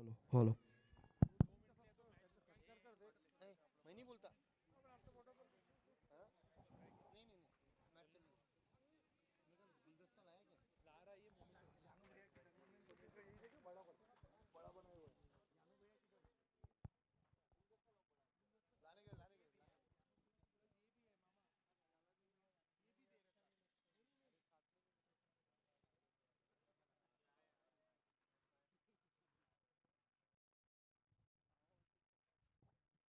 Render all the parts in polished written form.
Follow follow. मैं नहीं बोलता। हाँ? नहीं नहीं नहीं, मैच चल रही है। मेरे को गुलदस्ता लाया क्या? तो यही देखो, बड़ा बड़ा बनाया हुआ है। लाने गए। कुछ इशू नहीं है रे, टॉपिक मत निकालना, हो गया सब क्लियर। हाँ सब क्लियर हो गया, हम जा रहे हैं, कुछ नहीं।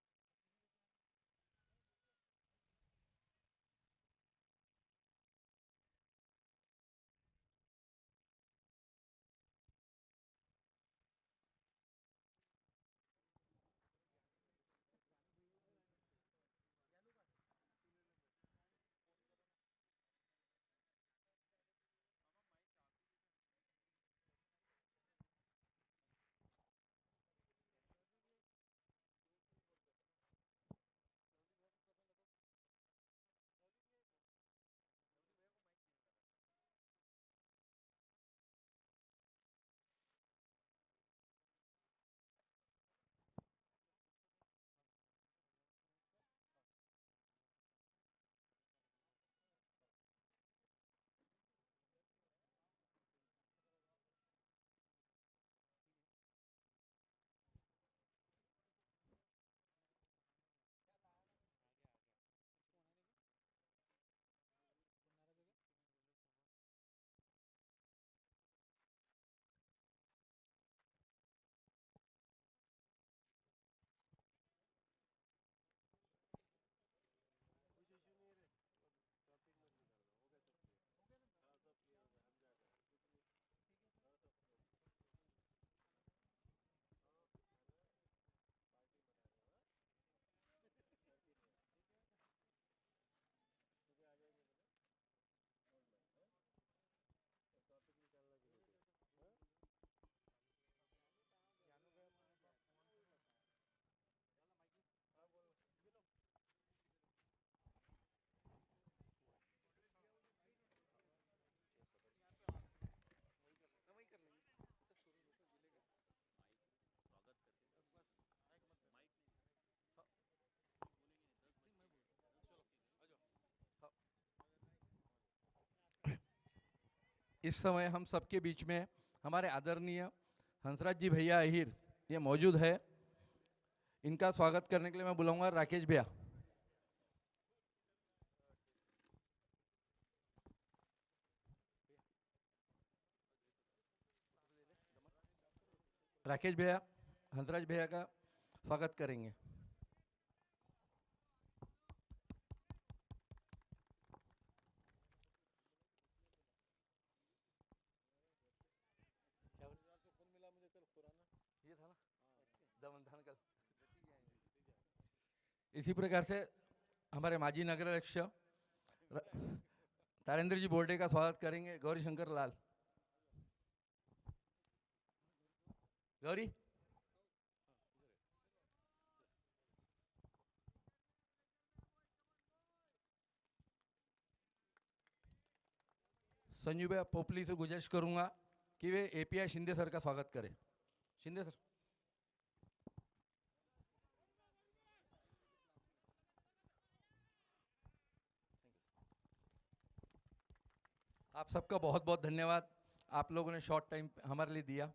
हाँ सब क्लियर। हाँ खाना पार्टी मना रहे हो? हाँ करके नहीं आया, सुबह आ जाएंगे बोले। Don't mind. हाँ टॉपिक निकालना कि नहीं कोई? हाँ जानू गया तो मैं क्या? हाँ बोलो, ये लो। वही कर लेंगे। अच्छा शुरू में तो जिलेगा। बस माइक मत देना। हाँ ठीक, मैं बोल चलो आ जाओ। हाँ। इस समय हम सबके बीच में हमारे आदरणीय हंसराज जी भैया अहिर ये मौजूद है। इनका स्वागत करने के लिए मैं बुलाऊंगा राकेश भैया। राकेश भैया हंसराज भैया का स्वागत करेंगे। क्या बोले? यार से फोन मिला मुझे कल पुराना। ये था ना हाँ दमन धान कल। लेते ही आएंगे, लेते ही जाएंगे। इसी प्रकार से हमारे माजी नगराध्यक्ष तारेंद्र जी बोर्डे का स्वागत करेंगे गौरी शंकर लाल। गौरी संजू भैया पोपली से गुजारिश करूंगा कि वे एपीआई शिंदे सर का स्वागत करें। शिंदे सर आप सबका बहुत बहुत धन्यवाद। आप लोगों ने शॉर्ट टाइम हमारे लिए दिया।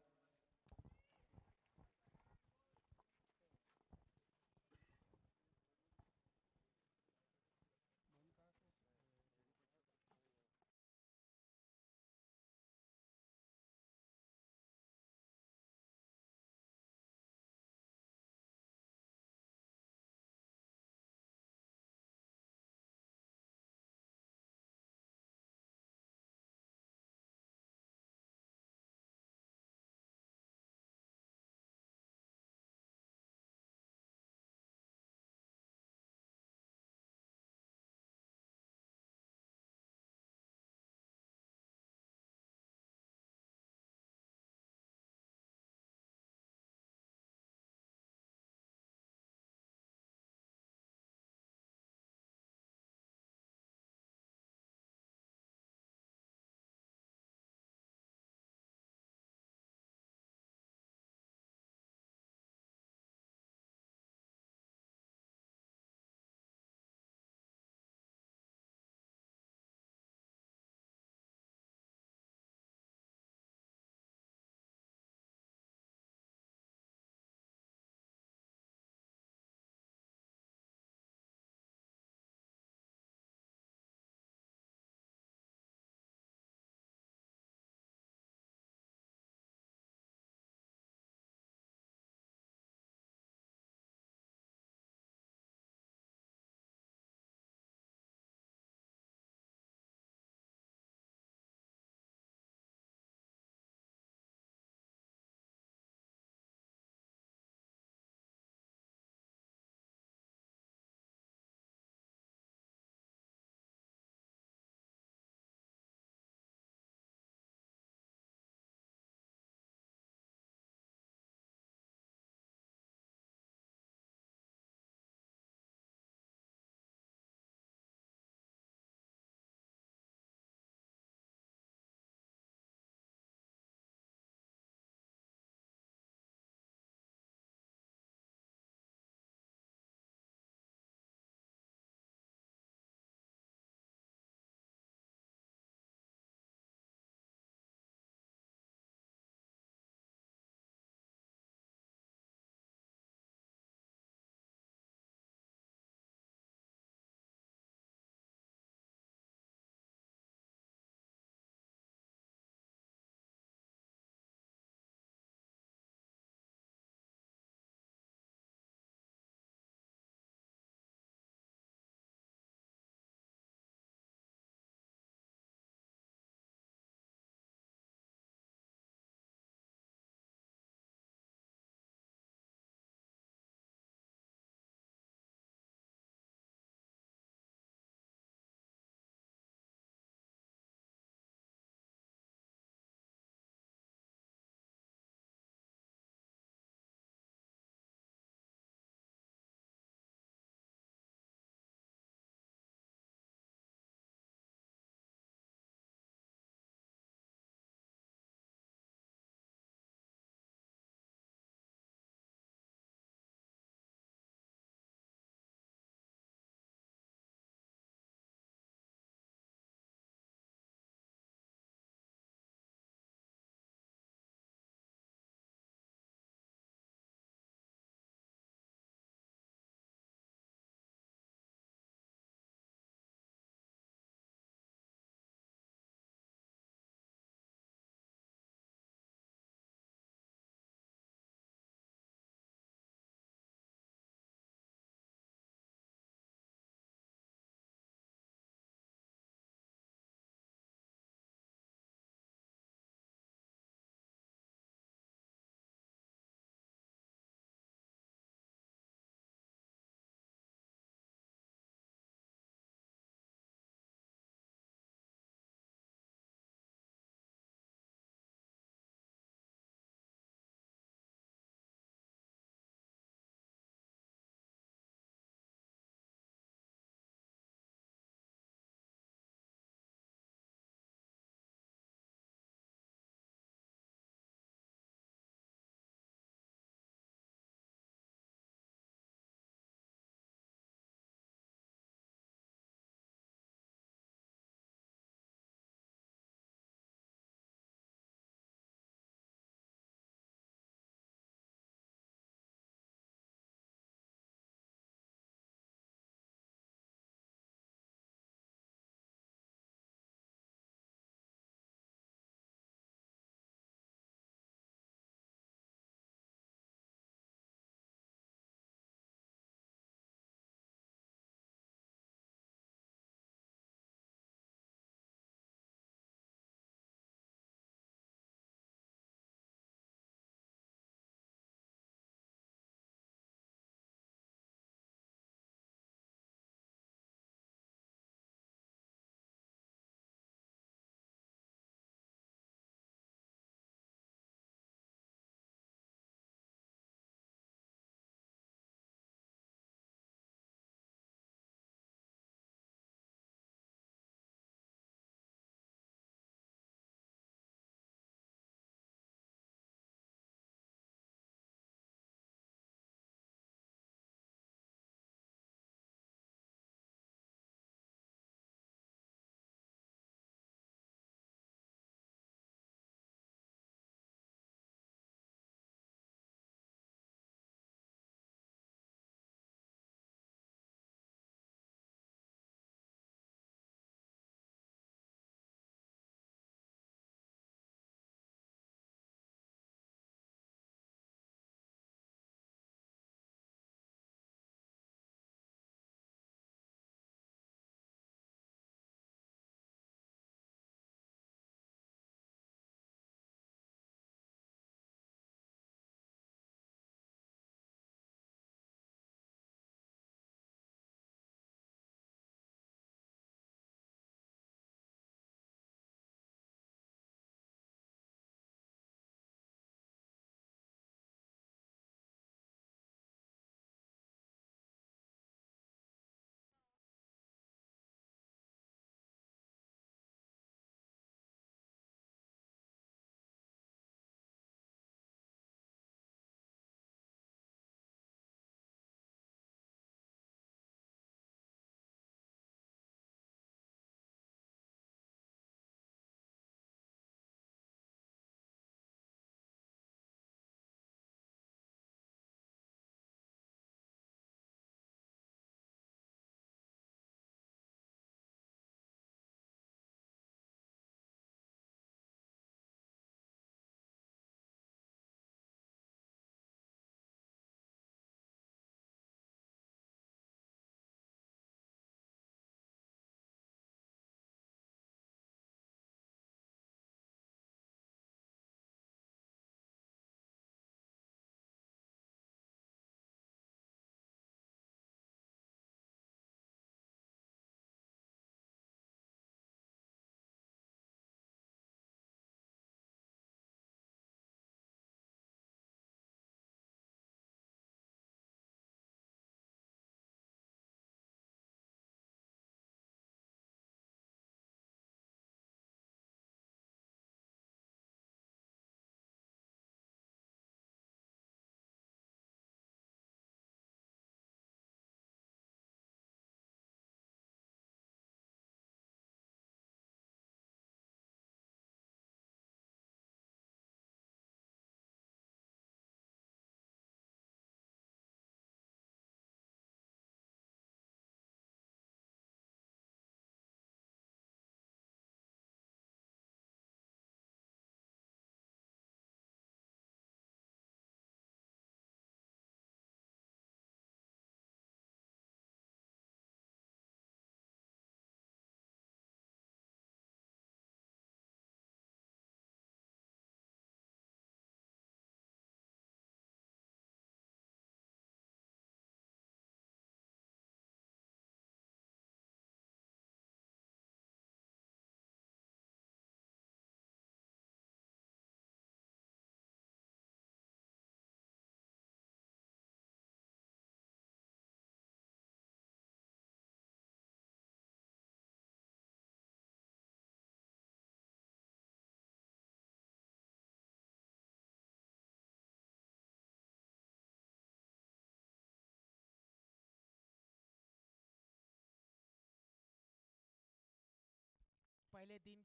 पहले दिन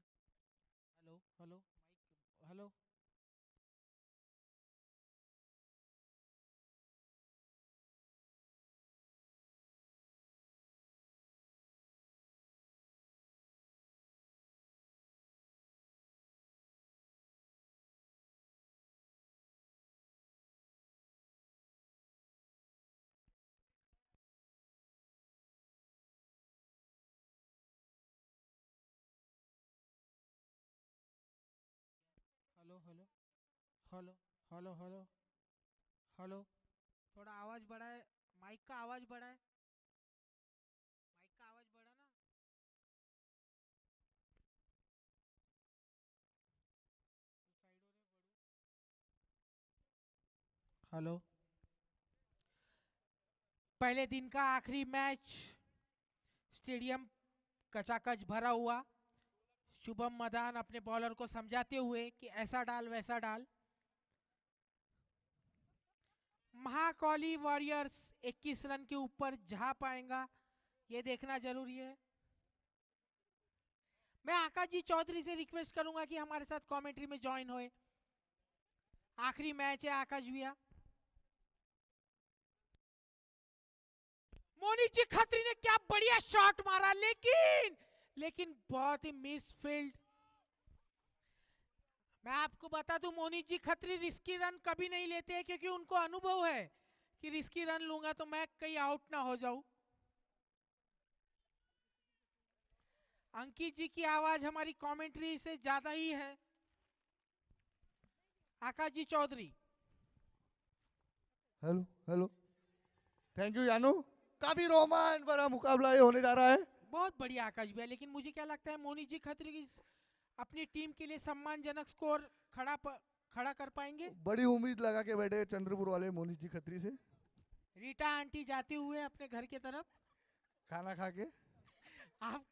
hello hello mike hello hello hello hello hello hello hello थोड़ा आवाज बढ़ाए माइक का आवाज बढ़ाए माइक का आवाज बढ़ा ना हेलो पहले दिन का आखिरी मैच स्टेडियम कचाकच भरा हुआ शुभम मदान अपने बॉलर को समझाते हुए कि ऐसा डाल वैसा डाल महाकाली वॉरियर्स 21 रन के ऊपर जा पाएगा ये देखना जरूरी है। मैं आकाश जी चौधरी से रिक्वेस्ट करूंगा कि हमारे साथ कमेंट्री में ज्वाइन होए। आखिरी मैच है आकाश भैया। मोनी जी खत्री ने क्या बढ़िया शॉट मारा लेकिन बहुत ही मिस फील्ड। मैं आपको बता दूं मोनी जी खत्री रिस्की रन कभी नहीं लेते हैं क्योंकि उनको अनुभव है कि रिस्की रन लूंगा तो मैं कहीं आउट ना हो जाऊं। अंकित जी की आवाज हमारी कमेंट्री से ज्यादा ही है। Akash ji Chaudhary hello hello thank you यानू। काफी रोमांच भरा मुकाबला ये होने जा रहा है। बहुत बढ़िया आकाश भैया लेकिन मुझे क्या लगता है मोनी जी खत्री की अपनी टीम के लिए सम्मानजनक स्कोर खड़ा कर पाएंगे। बड़ी उम्मीद लगा के बैठे चंद्रपुर वाले मोनी जी खत्री से। रीटा आंटी जाते हुए अपने घर की तरफ खाना खा के आप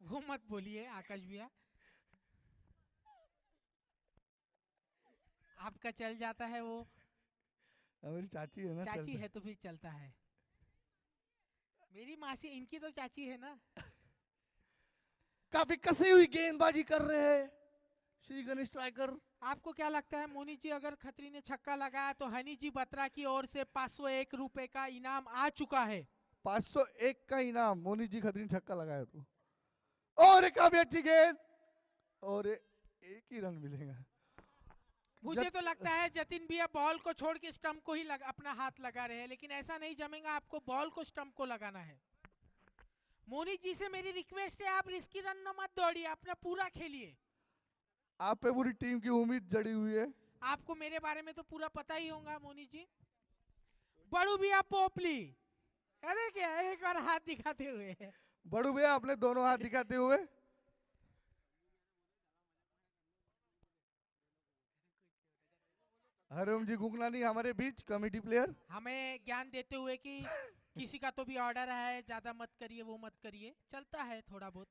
वो मत बोलिए आकाश भैया आपका चल जाता है वो मेरी चाची है ना चाची चलता। है तो फिर चलता है। मेरी मासी इनकी तो चाची है ना। काफी कसी हुई गेंदबाजी कर रहे हैं श्री गणेश स्ट्राइकर। आपको क्या लगता है मोनी जी अगर खत्री ने छक्का लगाया तो हनी जी बत्रा की ओर से 501 रुपए का इनाम आ चुका है। 501 का इनाम मोनी जी खत्री ने छक्का लगाया तो। और एक काफी अच्छी गेंद और एक ही रन मिलेगा। मुझे तो लगता है जतिन भैया बॉल को छोड़ के स्टंप को ही अपना हाथ लगा रहे हैं लेकिन ऐसा नहीं जमेगा। आपको बॉल को स्टंप को लगाना है। मोनी जी से मेरी रिक्वेस्ट है आप रिस्की रन न मत दौड़िए अपना पूरा खेलिए। आप पे पूरी टीम की उम्मीद जड़ी हुई है। आपको मेरे बारे में तो पूरा पता ही होगा मोनी जी। बड़ू भैया पोपली अरे क्या एक बार हाथ दिखाते हुए बड़ू भैया अपने दोनों हाथ दिखाते हुए। हरिओम जी गुगनानी हमारे बीच कमेटी प्लेयर हमें ज्ञान देते हुए कि किसी का तो भी ऑर्डर है ज्यादा मत करिए वो मत करिए चलता है थोड़ा बहुत।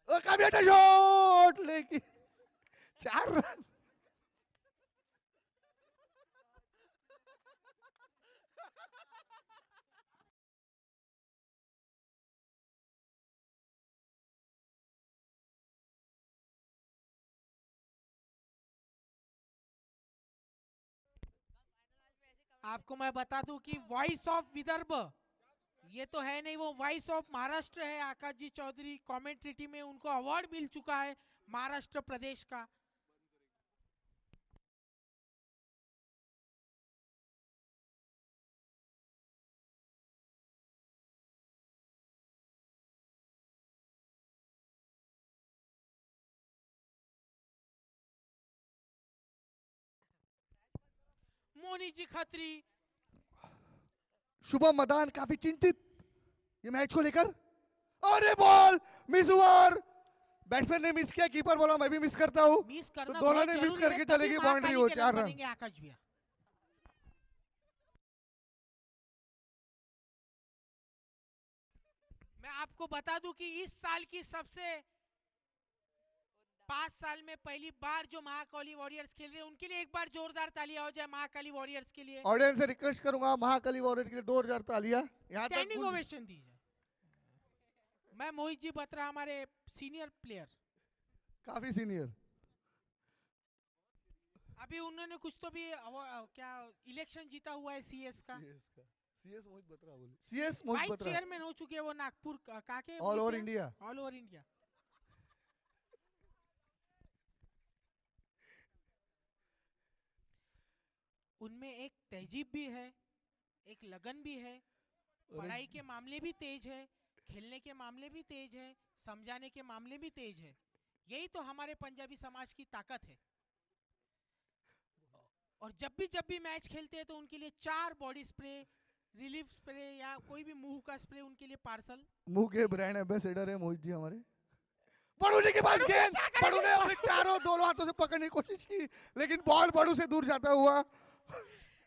काफी अच्छा शॉट लेकिन 4 रन। आपको मैं बता दूं कि वॉइस ऑफ विदर्भ ये तो है नहीं वो वॉइस ऑफ महाराष्ट्र है। आकाश जी चौधरी कमेंट्री टीम में उनको अवार्ड मिल चुका है महाराष्ट्र प्रदेश का। मोनी जी खत्री शुभम मदान काफी चिंतित ये मैच को लेकर। और ये बॉल मिस हुआ और बैट्समैन ने मिस किया कीपर बोला मैं भी मिस करता हूँ मिस तो करना दोनों बहुत ने मिस जरूरी है, करके तभी चलेगी बाउंड्री महाकाली हो के 4 रन रन। बनेंगे। आकाश भैया मैं आपको बता दूं कि इस साल की सबसे 5 साल में पहली बार जो महाकाली वॉरियर्स खेल रहे हैं उनके लिए एक बार जोरदार तालियां हो जाए महाकाली वॉरियर्स के लिए। ऑडियंस से रिक्वेस्ट करूंगा महाकाली वॉरियर के लिए 2000 तालियां यहाँ तक स्टैंडिंग गूंज- ओवेशन दीजिए। मैं मोहित जी बत्रा हमारे सीनियर प्लेयर, काफी सीनियर। अभी उन्होंने कुछ तो भी क्या इलेक्शन जीता हुआ है सीएस का, सीएस मोहित बत्रा बोले, सीएस मोहित वाइस बत्रा चेयरमैन हो चुके हैं वो नागपुर काके all over India. All over India. उनमें एक तहजीब भी है, एक लगन भी है, पढ़ाई के मामले भी तेज है, खेलने के मामले भी तेज है, समझाने के मामले भी तेज है। यही तो हमारे पंजाबी समाज की ताकत है। और जब भी मैच खेलते हैं तो उनके लिए 4 बॉडी स्प्रे, रिलीफ स्प्रे या कोई भी मुंह का स्प्रे उनके लिए पार्सल। मुंह के ब्रांड एम्बेसडर है मोहित जी हमारे। बड़ू जी के पास गेंद, बड़ू ने अपने चारों दोनों हाथों से पकड़ने की कोशिश की लेकिन बॉल बड़ू से दूर जाता हुआ।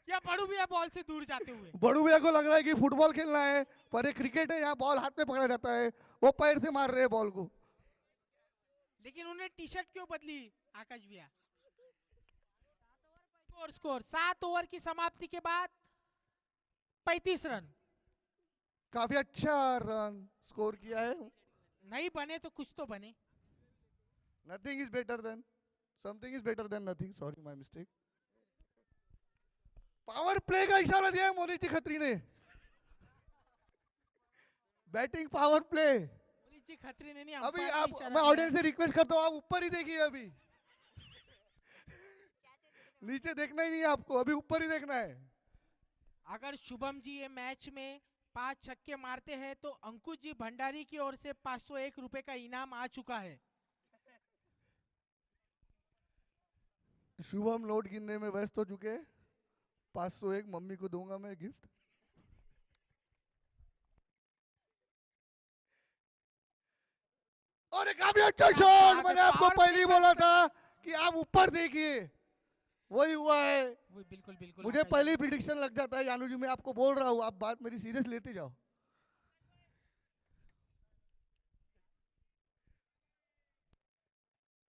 या बड़ू भैया बॉल से दूर जाते हुए। बड़ू भैया को लग रहा है कि फुटबॉल खेलना है पर ये क्रिकेट है, यहाँ बॉल हाथ में पकड़ा जाता है, वो पैर से मार रहे हैं बॉल को। लेकिन उन्हें टी शर्ट क्यों बदली आकाश भैया? स्कोर 7 ओवर की समाप्ति के बाद 35 रन। काफी अच्छा रन स्कोर किया है। नहीं बने तो कुछ तो बने। Nothing is better than something is better than nothing, sorry my mistake. Power play का इशारा दिया है मोनिश जी खत्री ने। Batting power play. Monish ji Khatri ने नहीं, अभी अंपायर ने आप, इशारा मैं दिया ऑडियंस से रिक्वेस्ट करता हूँ आप ऊपर ही देखिए, अभी नीचे देखना ही नहीं है आपको, अभी ऊपर ही देखना है। अगर शुभम जी ये मैच में 5 छक्के मारते हैं तो अंकुश जी भंडारी की ओर से 501 रुपए का इनाम आ चुका है। शुभम नोट गिनने में व्यस्त हो चुके हैं। 501 मम्मी को दूंगा मैं गिफ्ट। और एक काफी अच्छा शॉट, मैंने आपको पहले ही बोला था कि आप ऊपर देखिए, वही हुआ है। वो बिल्कुल बिल्कुल मुझे आकाश पहले जी। ही प्रिडिक्शन लग जाता है यानू जी, मैं आपको बोल रहा हूँ, आप बात मेरी सीरियस लेते जाओ।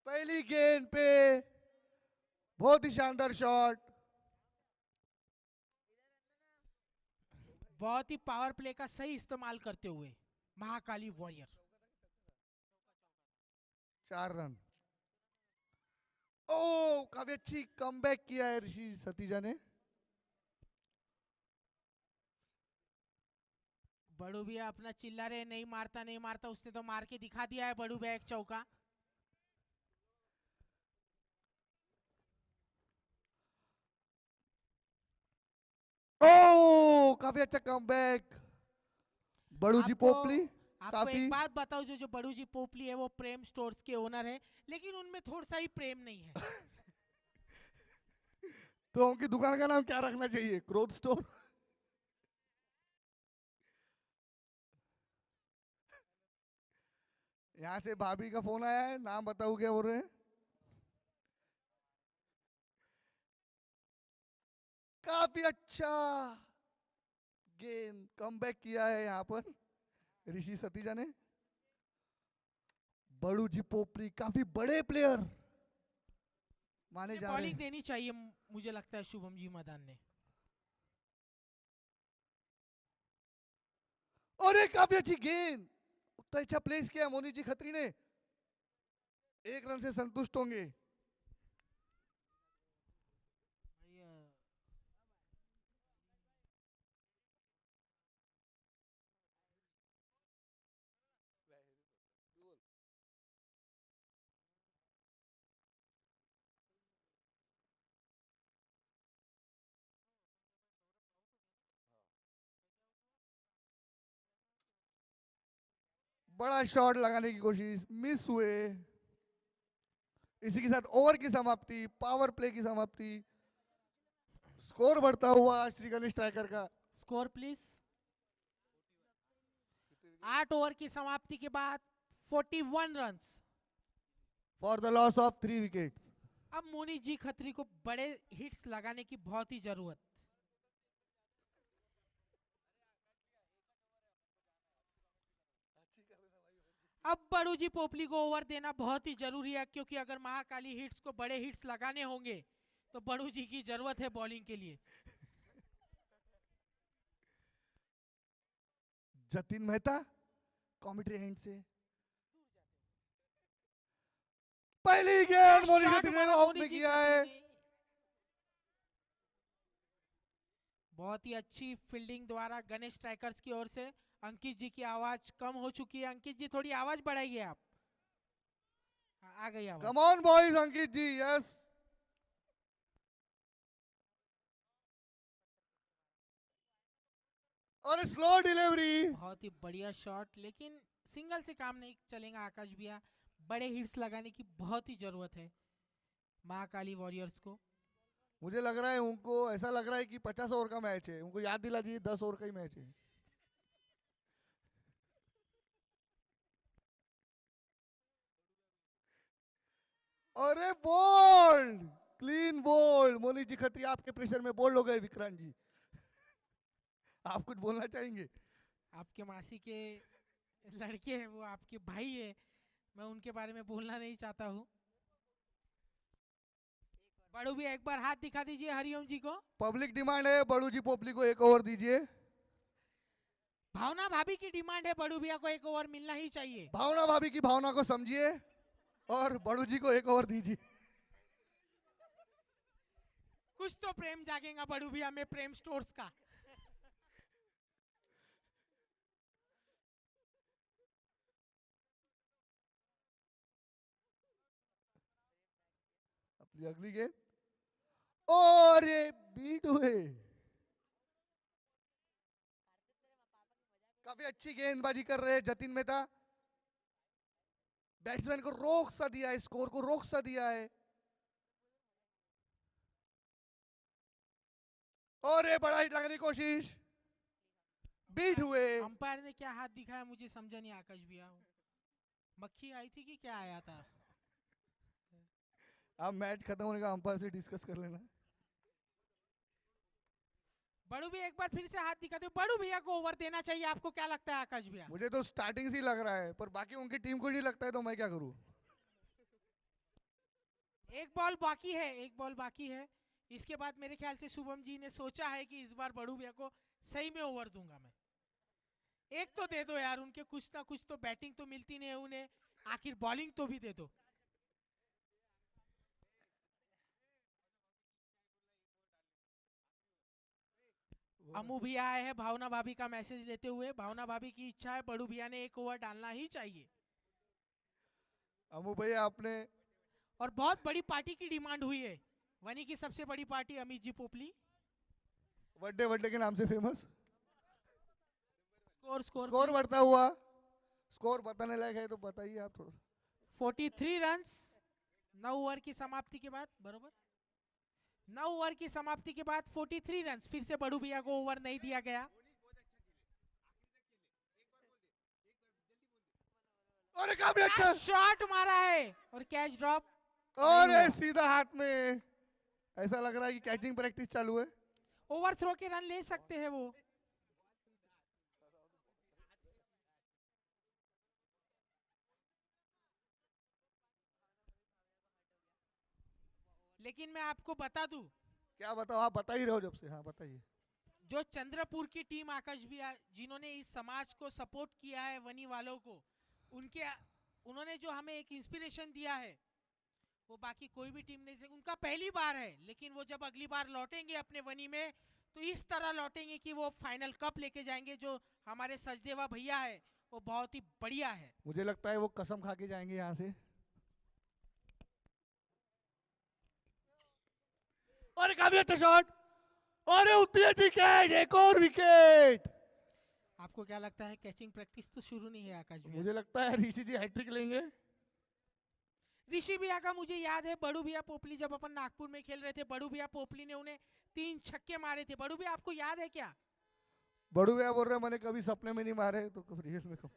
पहली गेंद पे बहुत ही शानदार शॉट। बहुत ही पावर प्ले का सही इस्तेमाल करते हुए महाकाली वॉरियर 4 रन। ओ काफी अच्छी कमबैक किया है ऋषि सतीजा ने। बड़ू भैया अपना चिल्ला रहे नहीं मारता नहीं मारता, उसने तो मार के दिखा दिया है बड़ू भैया एक चौका। ओ काफी अच्छा कमबैक बड़ू जी आपको- पोपली। आपको काफी एक बात बताओ, जो बड़ू जी पोपली है वो प्रेम स्टोर्स के ओनर है, लेकिन उनमें थोड़ा सा ही प्रेम नहीं है। तो उनकी दुकान का नाम क्या रखना चाहिए? क्रोध स्टोर। यहाँ से भाभी का फोन आया है, नाम बताओ क्या बोल रहे हैं? काफी अच्छा गेम कमबैक किया है यहाँ पर ऋषि सतीजा ने। बड़ू जी पोपली काफी बड़े प्लेयर माने जा रहे बॉलिंग हैं। देनी चाहिए मुझे लगता है शुभम जी मैदान ने। और एक काफी अच्छी गेंद, उतना अच्छा प्लेस किया मोनी जी खत्री ने। 1 रन से संतुष्ट होंगे। बड़ा शॉट लगाने की कोशिश, मिस हुए। इसी के साथ ओवर की समाप्ति, पावर प्ले की समाप्ति। स्कोर बढ़ता हुआ श्री गणेश स्ट्राइकर का। Score please. 8 ओवर की समाप्ति के बाद 41 runs. For the loss of 3 wickets. अब मोनी जी खत्री को बड़े हिट्स लगाने की बहुत ही जरूरत। अब बड़ू जी पोपली को ओवर देना बहुत ही जरूरी है, क्योंकि अगर महाकाली हिट्स को बड़े हिट्स लगाने होंगे तो बड़ू जी की जरूरत है बॉलिंग के लिए। जतिन मेहता कॉमेंट्री एंड से पहली गेंद मोनी शॉट खत्री ने मारा ऑफ मोनी में जी किया खत्री है। ने। बहुत ही अच्छी फील्डिंग द्वारा गणेश स्ट्राइकर्स की ओर से। अंकित जी की आवाज कम हो चुकी है, अंकित जी थोड़ी आवाज बढ़ाइए आप। हाँ, आ गई आवाज। Come on boys Ankit ji, yes. और स्लो डिलीवरी। बहुत ही बढ़िया शॉट, लेकिन सिंगल से काम नहीं चलेगा आकाश भैया, बड़े हिट्स लगाने की बहुत ही जरूरत है महाकाली वॉरियर्स को। मुझे लग रहा है उनको ऐसा लग रहा है कि 50 ओवर का मैच है, उनको याद दिला दीजिए 10 ओवर का ही मैच है। अरे बोल्ड, क्लीन बोल्ड। मोनी जी खत्री आपके प्रेशर में बोल्ड हो गए विक्रांत जी। आप कुछ बोलना चाहेंगे? आपके मासी के लड़के हैं, वो आपके भाई है, मैं उनके बारे में बोलना नहीं चाहता हूँ। बड़ू भी एक बार हाथ दिखा दीजिए हरिओम जी को। पब्लिक डिमांड है, बड़ू जी पोपली को 1 ओवर दीजिए। भावना भाभी की डिमांड है, बड़ू भैया को 1 ओवर मिलना ही चाहिए। भावना भाभी की भावना को समझिए और बड़ू जी को 1 ओवर दीजिए। कुछ तो प्रेम जागेगा बड़ू भैया में, प्रेम स्टोर्स का। अपनी अगली गेंद और ये बीट हुए। काफी अच्छी गेंदबाजी कर रहे हैं जतिन मेहता। बैट्समैन को रोक सा दिया है, स्कोर को रोक सा दिया है। और ये बड़ा हिट लगाने की कोशिश, बीट हुए। अंपायर ने क्या हाथ दिखाया मुझे समझा नहीं आकाश भैया, मक्खी आई थी कि क्या आया था? अब मैच खत्म होने का अंपायर से डिस्कस कर लेना। बड़ू भैया एक बार फिर से हाथ दिखाते हो, बड़ू भैया को ओवर देना चाहिए, आपको क्या लगता है आकाश भैया? मुझे तो स्टार्टिंग से ही लग रहा है, पर बाकी उनकी टीम को नहीं लगता है, तो मैं क्या करूं। एक बॉल बाकी है, एक बॉल बाकी है। इसके बाद मेरे ख्याल से शुभम जी ने सोचा है कि इस बार बड़ू भैया को सही में ओवर दूंगा मैं। एक तो दे दो यार, उनके कुछ ना कुछ तो बैटिंग तो मिलती नहीं है उन्हें, आखिर बॉलिंग तो भी दे दो। अमू भैया आए हैं भावना भाभी का मैसेज लेते हुए। भावना भाभी की इच्छा है, बड़ू भैया ने 1 ओवर डालना ही चाहिए। अमू भैया आपने और बहुत बड़ी पार्टी की डिमांड हुई है, वनी की सबसे बड़ी party Amit ji Popli. Birthday birthday के नाम से फेमस। स्कोर स्कोर स्कोर बढ़ता हुआ, स्कोर बताने लायक है तो बताइए आप थोड़ा सा। 43 रन्स 9 ओवर की समाप्ति के बाद, बरोबर 9 ओवर की समाप्ति के बाद 43 रन्स। फिर से बड़ू भैया को ओवर नहीं दिया गया। और काफी अच्छा शॉट मारा है और कैच ड्रॉप। और ये सीधा हाथ में। ऐसा लग रहा है कि कैचिंग प्रैक्टिस चालू है। ओवर थ्रो के रन ले सकते हैं वो। लेकिन मैं आपको बता दूं, क्या बताओ, आप बता ही रहे हो जब से। हाँ बताइए। जो चंद्रपुर की टीम आकाश भैया, जिन्होंने इस समाज को सपोर्ट किया है, वनी वालों को, उन्होंने जो हमें एक इंस्पिरेशन दिया है, वो बाकी कोई भी टीम नहीं से। उनका पहली बार है, लेकिन वो जब अगली बार लौटेंगे अपने वनी में, तो इस तरह लौटेंगे कि वो फाइनल कप लेके जाएंगे। जो हमारे सचदेवा भैया है वो बहुत ही बढ़िया है। मुझे लगता है वो कसम खा के जाएंगे यहाँ से। और काफी अच्छा शॉट और उतनी अच्छी कैच, एक और विकेट। आपको क्या लगता है कैचिंग प्रैक्टिस तो शुरू नहीं है आकाश भैया? मुझे लगता है ऋषि जी हैट्रिक लेंगे। ऋषि भैया का मुझे याद है, बड़ू भैया पोपली जब अपन नागपुर में खेल रहे थे, बड़ू भैया पोपली ने उन्हें 3 छक्के मारे थे। बड़ू भैया आपको याद है क्या? बड़ू भैया बोल रहे हैं मैंने कभी सपने में नहीं मारे, तो कभी रियल में कब।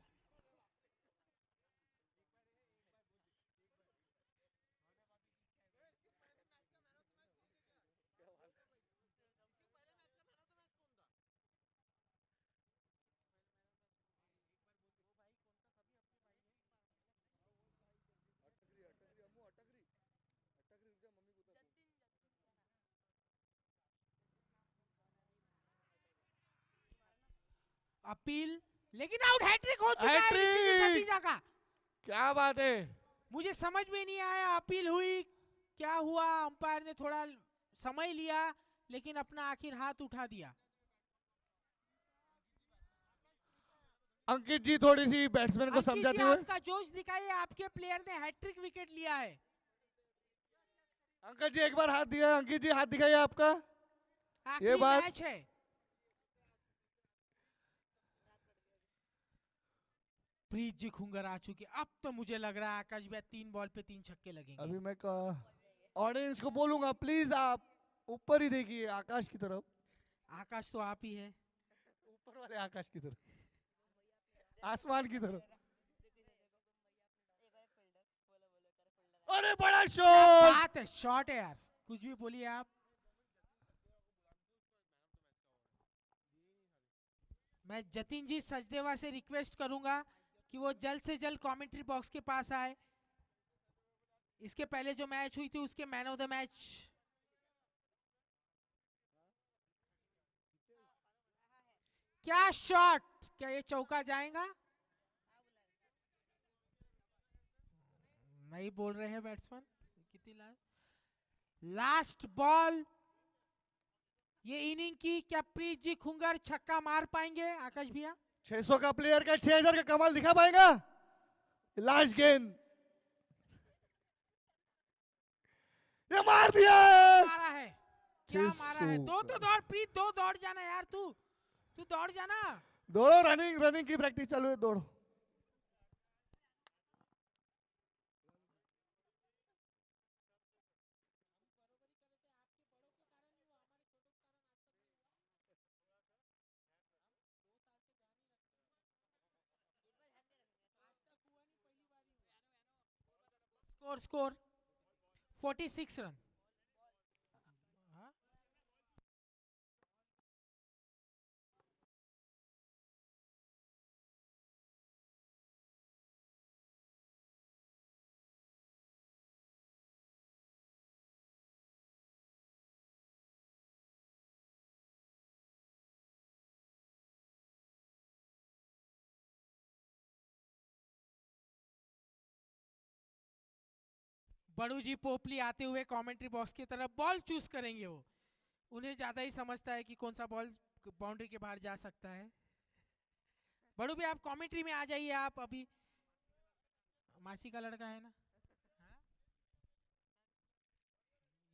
अपील, लेकिन आउट, हैट्रिक हो चुका है Hat-trick! ऋषिकेश सतीजा का। क्या बात है। मुझे समझ में नहीं आया अपील हुई क्या हुआ, अंपायर ने थोड़ा समय लिया लेकिन अपना आखिर हाथ उठा दिया। अंकित जी थोड़ी सी बैट्समैन को अंकित जी, समझाते हुए। आपका जोश दिखाइए, आपके प्लेयर ने हैट्रिक विकेट लिया है। अंकित जी एक बार हाथ दिया, अंकित जी हाथ दिखाइए आपका। आखिरी बात- मैच है। प्रीत जी खुंगर आ चुके, अब तो मुझे लग रहा है आकाश भैया 3 बॉल पे 3 छक्के लगेंगे। अभी मैं ऑडियंस को बोलूंगा प्लीज आप ऊपर ही देखिए, आकाश की तरफ, आकाश तो आप ही है। ऊपर वाले आकाश की तरफ, आसमान की तरफ। अरे बड़ा क्या शॉट। बात है, शॉट है यार, कुछ भी बोलिए आप। मैं जतिन जी सचदेवा से रिक्वेस्ट करूंगा कि वो जल्द से जल्द कमेंट्री बॉक्स के पास आए। इसके पहले जो मैच हुई थी उसके मैन ऑफ द मैच। क्या शॉट, क्या ये चौका जाएगा? नहीं बोल रहे हैं बैट्समैन। कितनी लास्ट बॉल ये इनिंग की, क्या प्रीत जी खुंगर छक्का मार पाएंगे आकाश भैया? 600 का प्लेयर का 6000 का कमाल दिखा पाएगा? लास्ट गेंद, ये मार दिया। मारा है, क्या मारा है? 600 दो तो दौड़ प्रीत, दो दौड़ जाना यार, तू दौड़ जाना। दौड़ो, रनिंग रनिंग की प्रैक्टिस चालू है, दौड़ो। Score 46 run. बड़ू जी पोपली आते हुए कमेंट्री बॉक्स की तरफ, बॉल चूज करेंगे वो, उन्हें ज्यादा ही समझता है कि कौन सा बॉल बाउंड्री के बाहर जा सकता है। बड़ू भी आप कमेंट्री में आ जाइए, आप अभी मासी का लड़का है ना। हाँ?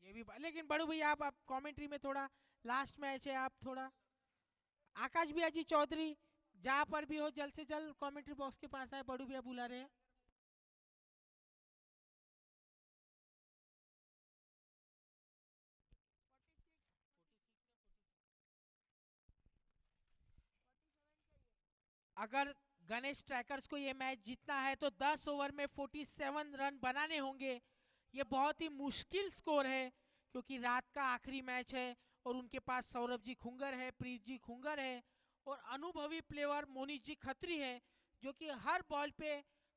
ये भी लेकिन बड़ू भैया आप कमेंट्री में थोड़ा, लास्ट मैच है, आप थोड़ा आकाश भैया जी चौधरी जहां पर भी हो जल्द से जल्द कमेंट्री बॉक्स के पास आए, बड़ू भैया बुला रहे हैं। अगर गणेश ट्रैकर्स को ये मैच जीतना है तो 10 ओवर में 47 रन बनाने होंगे। ये बहुत ही मुश्किल स्कोर है क्योंकि रात का आखिरी मैच है और उनके पास सौरभ जी खुंगर है, प्रीत जी खुंगर है और अनुभवी प्लेयर मोनीश जी खत्री है जो कि हर बॉल पे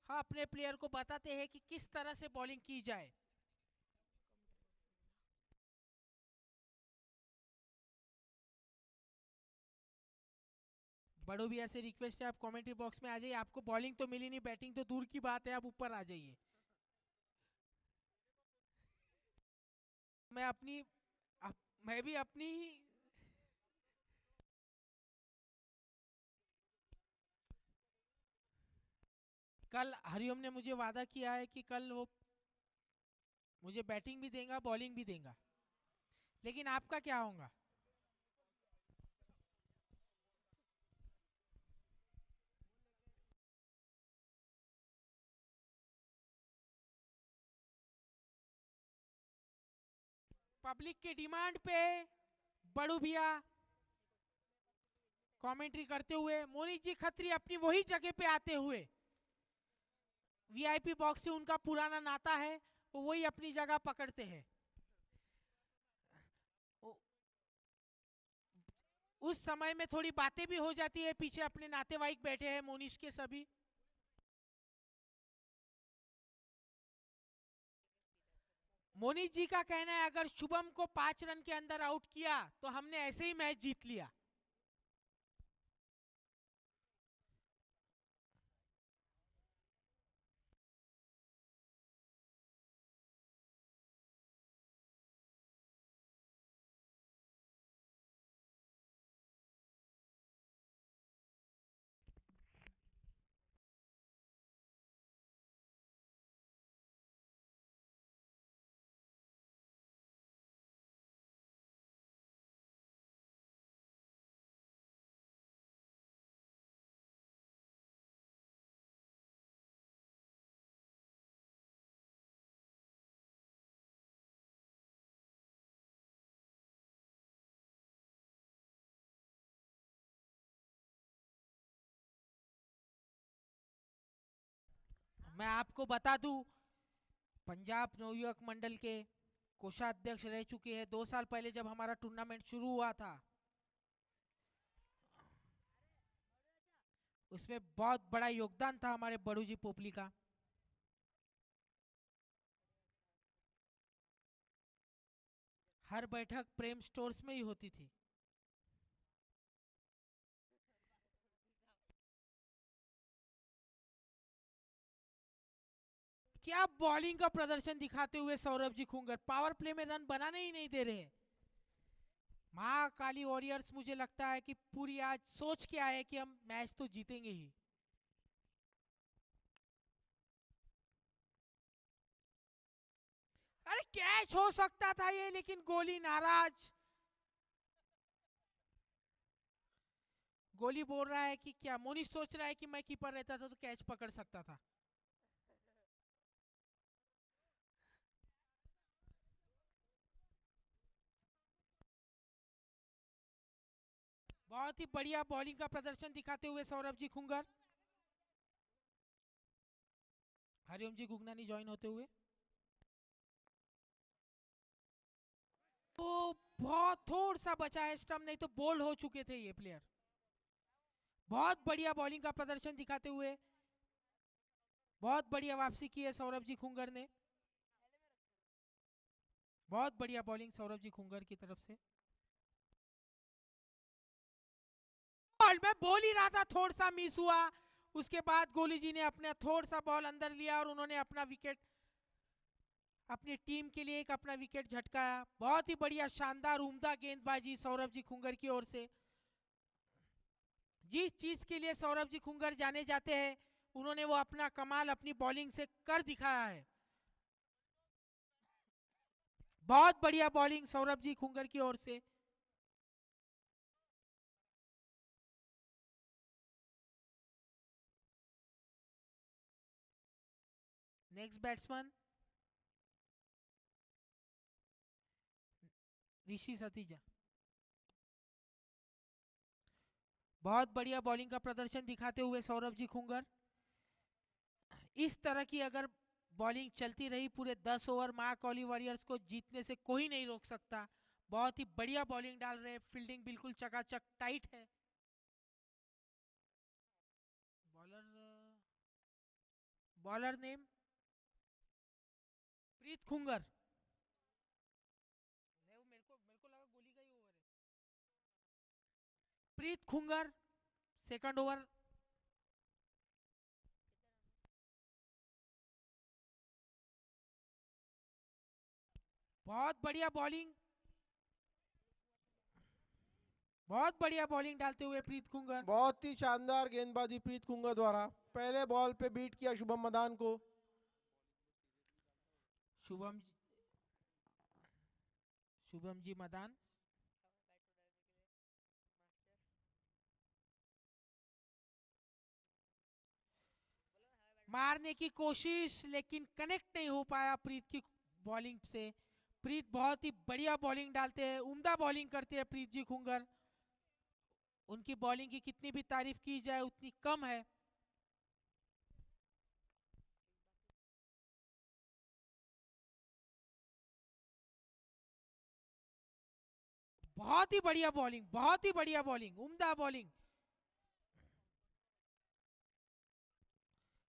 अपने प्लेयर को बताते हैं कि किस तरह से बॉलिंग की जाए। बड़ो भी ऐसे रिक्वेस्ट है, आप कमेंट्री बॉक्स में आ जाइए। आपको बॉलिंग तो मिली नहीं, बैटिंग तो दूर की बात है, आप ऊपर आ जाइए। मैं अपनी मैं भी अपनी कल हरिओम ने मुझे वादा किया है कि कल वो मुझे बैटिंग भी देगा बॉलिंग भी देगा, लेकिन आपका क्या होगा? पब्लिक के डिमांड पे बड़ू भैया कमेंट्री करते हुए, मोनीश जी खत्री अपनी वही जगह पे आते हुए, वीआईपी बॉक्स से उनका पुराना नाता है, वो वही अपनी जगह पकड़ते हैं। उस समय में थोड़ी बातें भी हो जाती है, पीछे अपने नातेवाईक बैठे हैं मोनीश के सभी। मोनीश जी का कहना है अगर शुभम को 5 रन के अंदर आउट किया तो हमने ऐसे ही मैच जीत लिया। मैं आपको बता दूं, पंजाब नवयुवक मंडल के कोषाध्यक्ष रह चुके हैं 2 साल पहले जब हमारा टूर्नामेंट शुरू हुआ था। उसमें बहुत बड़ा योगदान था हमारे बड़ू जी पोपली का। हर बैठक प्रेम स्टोर्स में ही होती थी। क्या बॉलिंग का प्रदर्शन दिखाते हुए सौरभ जी खुंगर, पावर प्ले में रन बनाने ही नहीं दे रहे। महाकाली वॉरियर्स मुझे लगता है कि पूरी आज सोच के आए कि हम मैच तो जीतेंगे ही। अरे कैच हो सकता था ये, लेकिन गोली नाराज। गोली बोल रहा है कि क्या मोनी सोच रहा है कि मैं कीपर रहता था तो कैच पकड़ सकता था। बहुत ही बढ़िया बॉलिंग का प्रदर्शन दिखाते हुए सौरभ जी खुंगर। हरिओम जी गुगनानी ज्वाइन होते हुए। तो बहुत थोड़ा सा बचा है स्टंप, नहीं तो बोल्ड हो चुके थे ये प्लेयर। बहुत बढ़िया बॉलिंग का प्रदर्शन दिखाते हुए बहुत बढ़िया वापसी की है सौरभ जी खुंगर ने। बहुत बढ़िया बॉलिंग सौरभ जी खुंगर की तरफ से। बॉल मैं बोल ही रहा था थोड़ा सा मिस हुआ, उसके बाद गोली जी ने अपना थोड़ा सा बॉल अंदर लिया और उन्होंने अपना विकेट, अपनी टीम के लिए एक अपना विकेट झटकाया। बहुत ही बढ़िया शानदार उम्दा गेंदबाजी सौरभ जी खुंगर की ओर से। जिस चीज के लिए सौरभ जी खुंगर जाने जाते हैं उन्होंने वो अपना कमाल अपनी बॉलिंग से कर दिखाया है। बहुत बढ़िया बॉलिंग सौरभ जी खुंगर की ओर से। नेक्स्ट बैट्समैन ऋषि सतीजा। बहुत बढ़िया बॉलिंग का प्रदर्शन दिखाते हुए सौरभ जी खुंगर। इस तरह की अगर बॉलिंग चलती रही पूरे 10 ओवर, महाकाली वॉरियर्स को जीतने से कोई नहीं रोक सकता। बहुत ही बढ़िया बॉलिंग डाल रहे हैं, फील्डिंग बिल्कुल चकाचक टाइट है। बॉलर बॉलर नेम प्रीत खुंगर। नहीं, वो मेरे को लगा गोली का ही ओवर है। प्रीत खुंगर सेकंड ओवर। बहुत बढ़िया बॉलिंग, बहुत बढ़िया बॉलिंग डालते हुए प्रीत खुंगर। बहुत ही शानदार गेंदबाजी प्रीत खुंगर द्वारा। पहले बॉल पे बीट किया शुभम मदान को। शुभम शुभम जी मदान। मारने की कोशिश लेकिन कनेक्ट नहीं हो पाया प्रीत की बॉलिंग से। प्रीत बहुत ही बढ़िया बॉलिंग डालते हैं, उम्दा बॉलिंग करते हैं प्रीत जी खुंगर। उनकी बॉलिंग की कितनी भी तारीफ की जाए उतनी कम है। बहुत ही बढ़िया बॉलिंग, बहुत ही बढ़िया बॉलिंग, उम्दा बॉलिंग।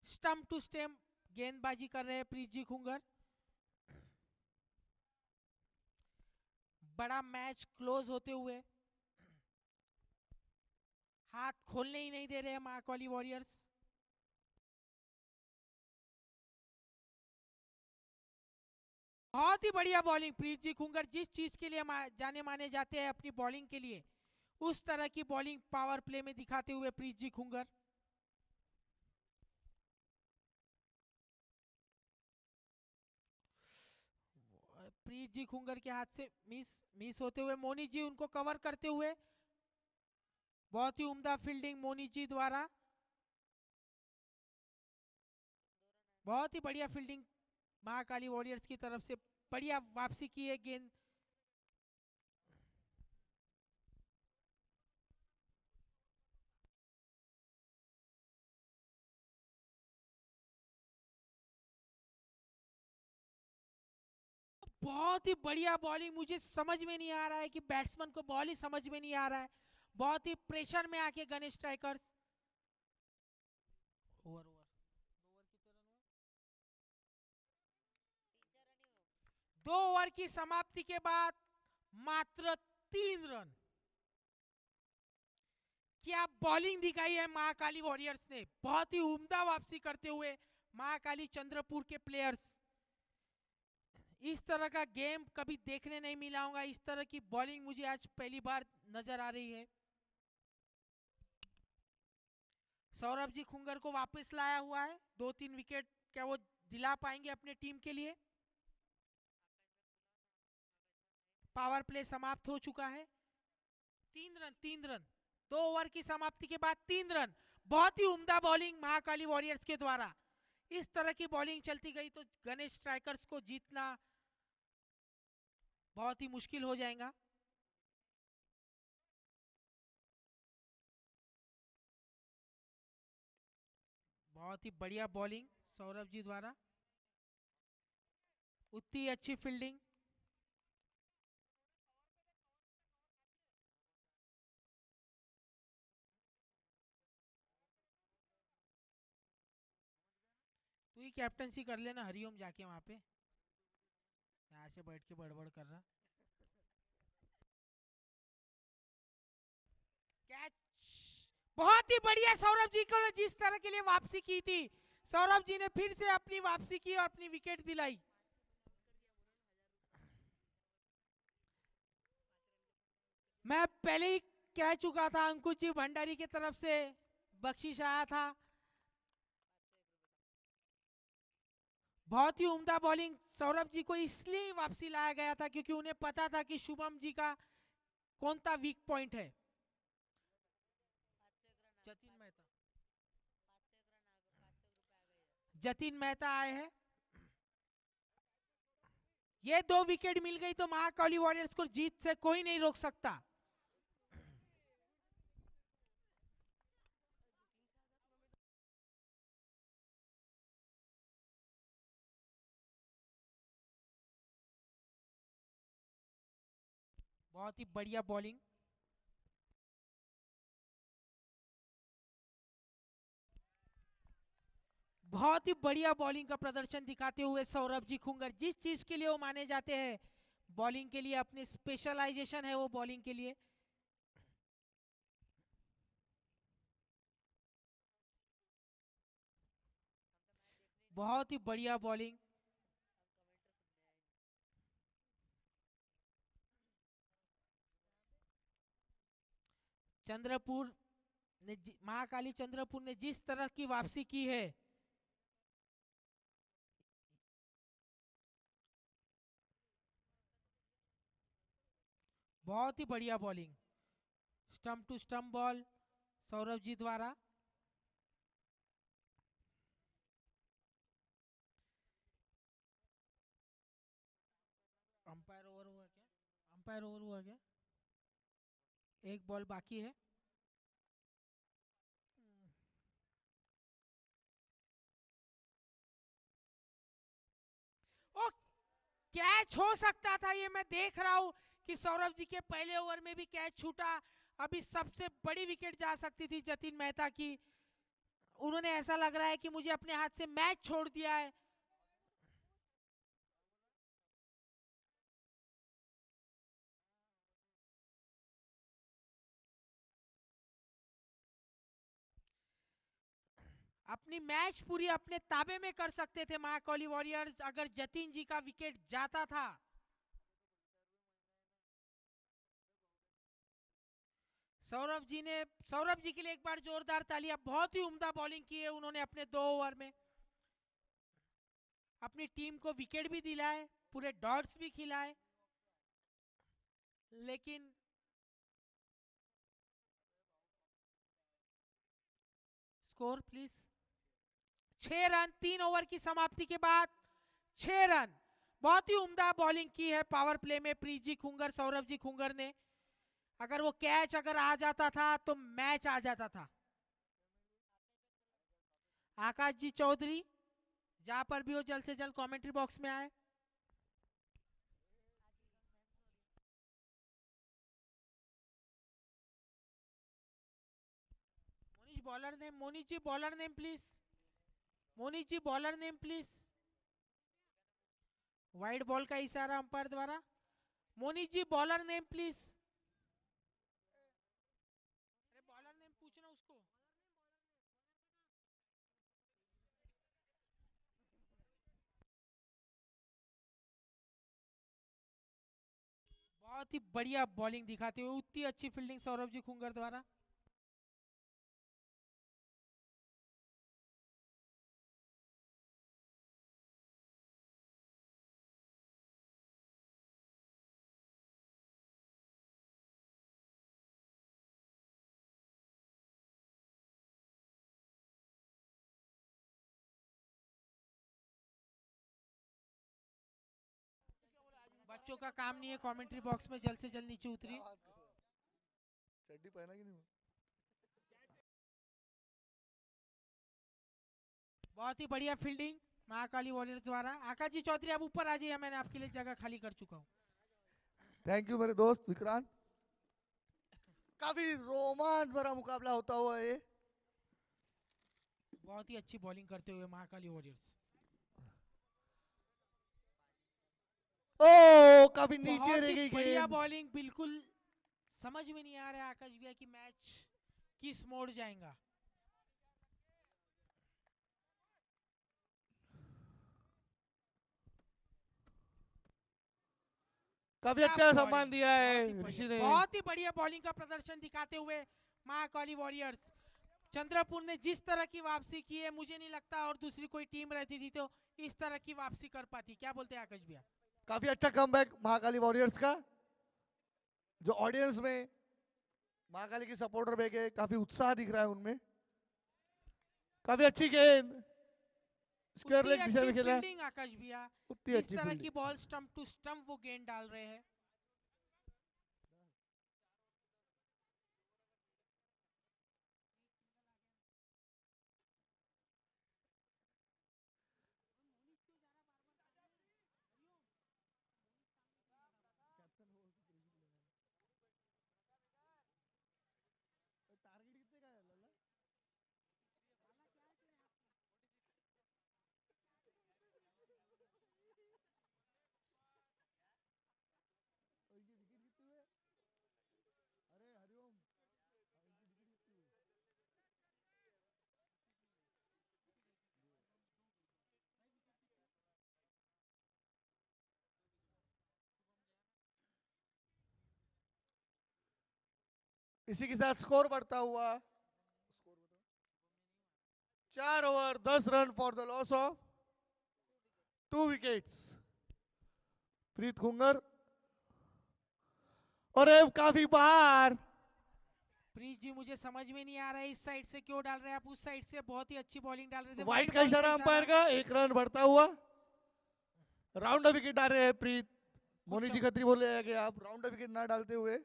स्टंप टू स्टंप गेंदबाजी कर रहे हैं प्रीत जी खुंगर। बड़ा मैच क्लोज होते हुए हाथ खोलने ही नहीं दे रहे हैं महाकाली वॉरियर्स। बहुत ही बढ़िया बॉलिंग प्रीत जी खुंगर, जिस चीज के लिए जाने माने जाते हैं अपनी बॉलिंग के लिए, उस तरह की बॉलिंग पावर प्ले में दिखाते हुए प्रीत जी खुंगर। प्रीत जी खुंगर के हाथ से मिस मिस होते हुए मोनी जी उनको कवर करते हुए। बहुत ही उम्दा फील्डिंग मोनी जी द्वारा। बहुत ही बढ़िया फील्डिंग महाकाली वॉरियर्स की तरफ से। बढ़िया वापसी की है गेंद। बहुत ही बढ़िया बॉलिंग। मुझे समझ में नहीं आ रहा है कि बैट्समैन को बॉल ही समझ में नहीं आ रहा है। बहुत ही प्रेशर में आके Ganesh strikers. Over over 2 over की समाप्ति के बाद मात्र 3 रन। क्या बॉलिंग दिखाई है महाकाली वॉरियर्स ने। बहुत ही उम्दा वापसी करते हुए महाकाली चंद्रपुर के प्लेयर्स। इस तरह का गेम कभी देखने नहीं मिला होगा। इस तरह की बॉलिंग मुझे आज पहली बार नजर आ रही है। सौरभ जी खुंगर को वापस लाया हुआ है। 2-3 विकेट क्या वो दिला पाएंगे अपने टीम के लिए। पावर प्ले समाप्त हो चुका है। 3 रन 2 ओवर की समाप्ति के बाद 3 रन। बहुत ही उम्दा बॉलिंग महाकाली वॉरियर्स के द्वारा। इस तरह की बॉलिंग चलती गई तो गणेश स्ट्राइकर्स को जीतना बहुत ही मुश्किल हो जाएगा। बहुत ही बढ़िया बॉलिंग सौरभ जी द्वारा। उतनी अच्छी फील्डिंग। तू ही कैप्टनसी कर लेना हरिओम जाके वहां पे। यहाँ से बैठ के बड़बड़ कर रहा। कैच। बहुत ही बढ़िया सौरभ जी को जिस तरह के लिए वापसी की थी। सौरभ जी ने फिर से अपनी वापसी की और अपनी विकेट दिलाई। मैं पहले ही कह चुका था अंकुश जी भंडारी की तरफ से बख्शिश आया था। बहुत ही उम्दा बॉलिंग सौरभ जी को इसलिए वापसी लाया गया था क्योंकि उन्हें पता था कि शुभम जी का कौन सा वीक पॉइंट है। जतिन मेहता आए हैं। ये 2 विकेट मिल गई तो महाकाली वॉरियर्स को जीत से कोई नहीं रोक सकता। बहुत ही बढ़िया बॉलिंग। बहुत ही बढ़िया बॉलिंग का प्रदर्शन दिखाते हुए सौरभ जी खुंगर जिस चीज के लिए वो माने जाते हैं बॉलिंग के लिए, अपनी स्पेशलाइजेशन है वो बॉलिंग के लिए। बहुत ही बढ़िया बॉलिंग। चंद्रपुर ने महाकाली चंद्रपुर ने जिस तरह की वापसी की है बहुत ही बढ़िया bowling. Stump to stump ball Saurabh ji द्वारा। अंपायर ओवर हुआ क्या? अंपायर ओवर हुआ क्या? एक बॉल बाकी है। ओ कैच हो सकता था ये। मैं देख रहा हूं कि सौरभ जी के पहले ओवर में भी कैच छूटा। अभी सबसे बड़ी विकेट जा सकती थी जतिन मेहता की। उन्होंने ऐसा लग रहा है कि मुझे अपने हाथ से मैच छोड़ दिया है। अपनी मैच पूरी अपने ताबे में कर सकते थे महाकाली वॉरियर्स अगर जतिन जी का विकेट जाता था। सौरभ जी के लिए एक बार जोरदार तालियां। बहुत ही उम्दा बॉलिंग की है उन्होंने अपने 2 ओवर में। अपनी टीम को विकेट भी दिलाए, पूरे डॉट्स भी खिलाए, लेकिन स्कोर प्लीज। 6 रन 3 ओवर की समाप्ति के बाद 6 रन। बहुत ही उम्दा बॉलिंग की है पावर प्ले में प्रीत जी खुंगर, सौरभ जी खुंगर ने। अगर वो कैच अगर आ जाता था तो मैच आ जाता था। आकाश जी चौधरी जहां पर भी हो जल्द से जल्द कमेंट्री बॉक्स में आए। Bowler name, Monish ji bowler name please, Monish ji bowler name please. Wide ball का इशारा अंपायर द्वारा। Monish ji bowler name please. अरे बॉलर नेम पूछना उसको। बहुत ही बढ़िया बॉलिंग दिखाते हुए उतनी अच्छी फील्डिंग सौरभ जी खुंगर द्वारा। बच्चों का काम नहीं है कमेंट्री बॉक्स में, जल्द से जल्द नीचे उतरी। चड्डी पहना कि नहीं? बहुत ही बढ़िया फील्डिंग महाकाली वॉरियर्स द्वारा। आकाश जी चौधरी आप ऊपर आ जाइए, मैंने आपके लिए जगह खाली कर चुका हूँ। थैंक यू मेरे दोस्त विक्रांत। काफी रोमांच भरा मुकाबला होता हुआ ये। बहुत ही अच्छी बॉलिंग करते हुए महाकाली वॉरियर्स। ओ काफी नीचे रह गई बढ़िया गेंद। बॉलिंग, बिल्कुल समझ में नहीं आ रहा है आकाश भैया कि मैच किस मोड़ जाएगा। काफी क्या अच्छा सम्मान bowling, दिया है ऋषि ने। बहुत ही बढ़िया बॉलिंग का प्रदर्शन दिखाते हुए महाकाली वॉरियर्स। चंद्रपुर ने जिस तरह की वापसी की है, मुझे नहीं लगता और दूसरी कोई टीम रहती थी तो इस तरह की वापसी कर पाती। क्या बोलते हैं आकाश भैया? काफी अच्छा कमबैक महाकाली वॉरियर्स का। जो ऑडियंस में महाकाली की सपोर्टर बैठे, काफी उत्साह दिख रहा है उनमें। काफी अच्छी गेंद स्क्वायर लेग दिशा में खेला। फील्डिंग आकाश भैया, उतनी जिस अच्छी तरह की fielding. Ball stump to stump वो गेंद डाल रहे हैं। इसी के साथ स्कोर बढ़ता हुआ 4 over 10 run for the loss of 2 wickets. Preet Khungar और काफी बाहर। प्रीत जी मुझे समझ में नहीं आ रहा है इस साइड से क्यों डाल रहे हैं आप, उस साइड से बहुत ही अच्छी बॉलिंग डाल रहे थे। वाइट wide का ball इशारा अंपायर का। 1 रन बढ़ता हुआ। राउंड विकेट डाल रहे हैं प्रीत। मोनी जी खत्री बोल रहे हैं कि आप राउंड विकेट ना डालते हुए।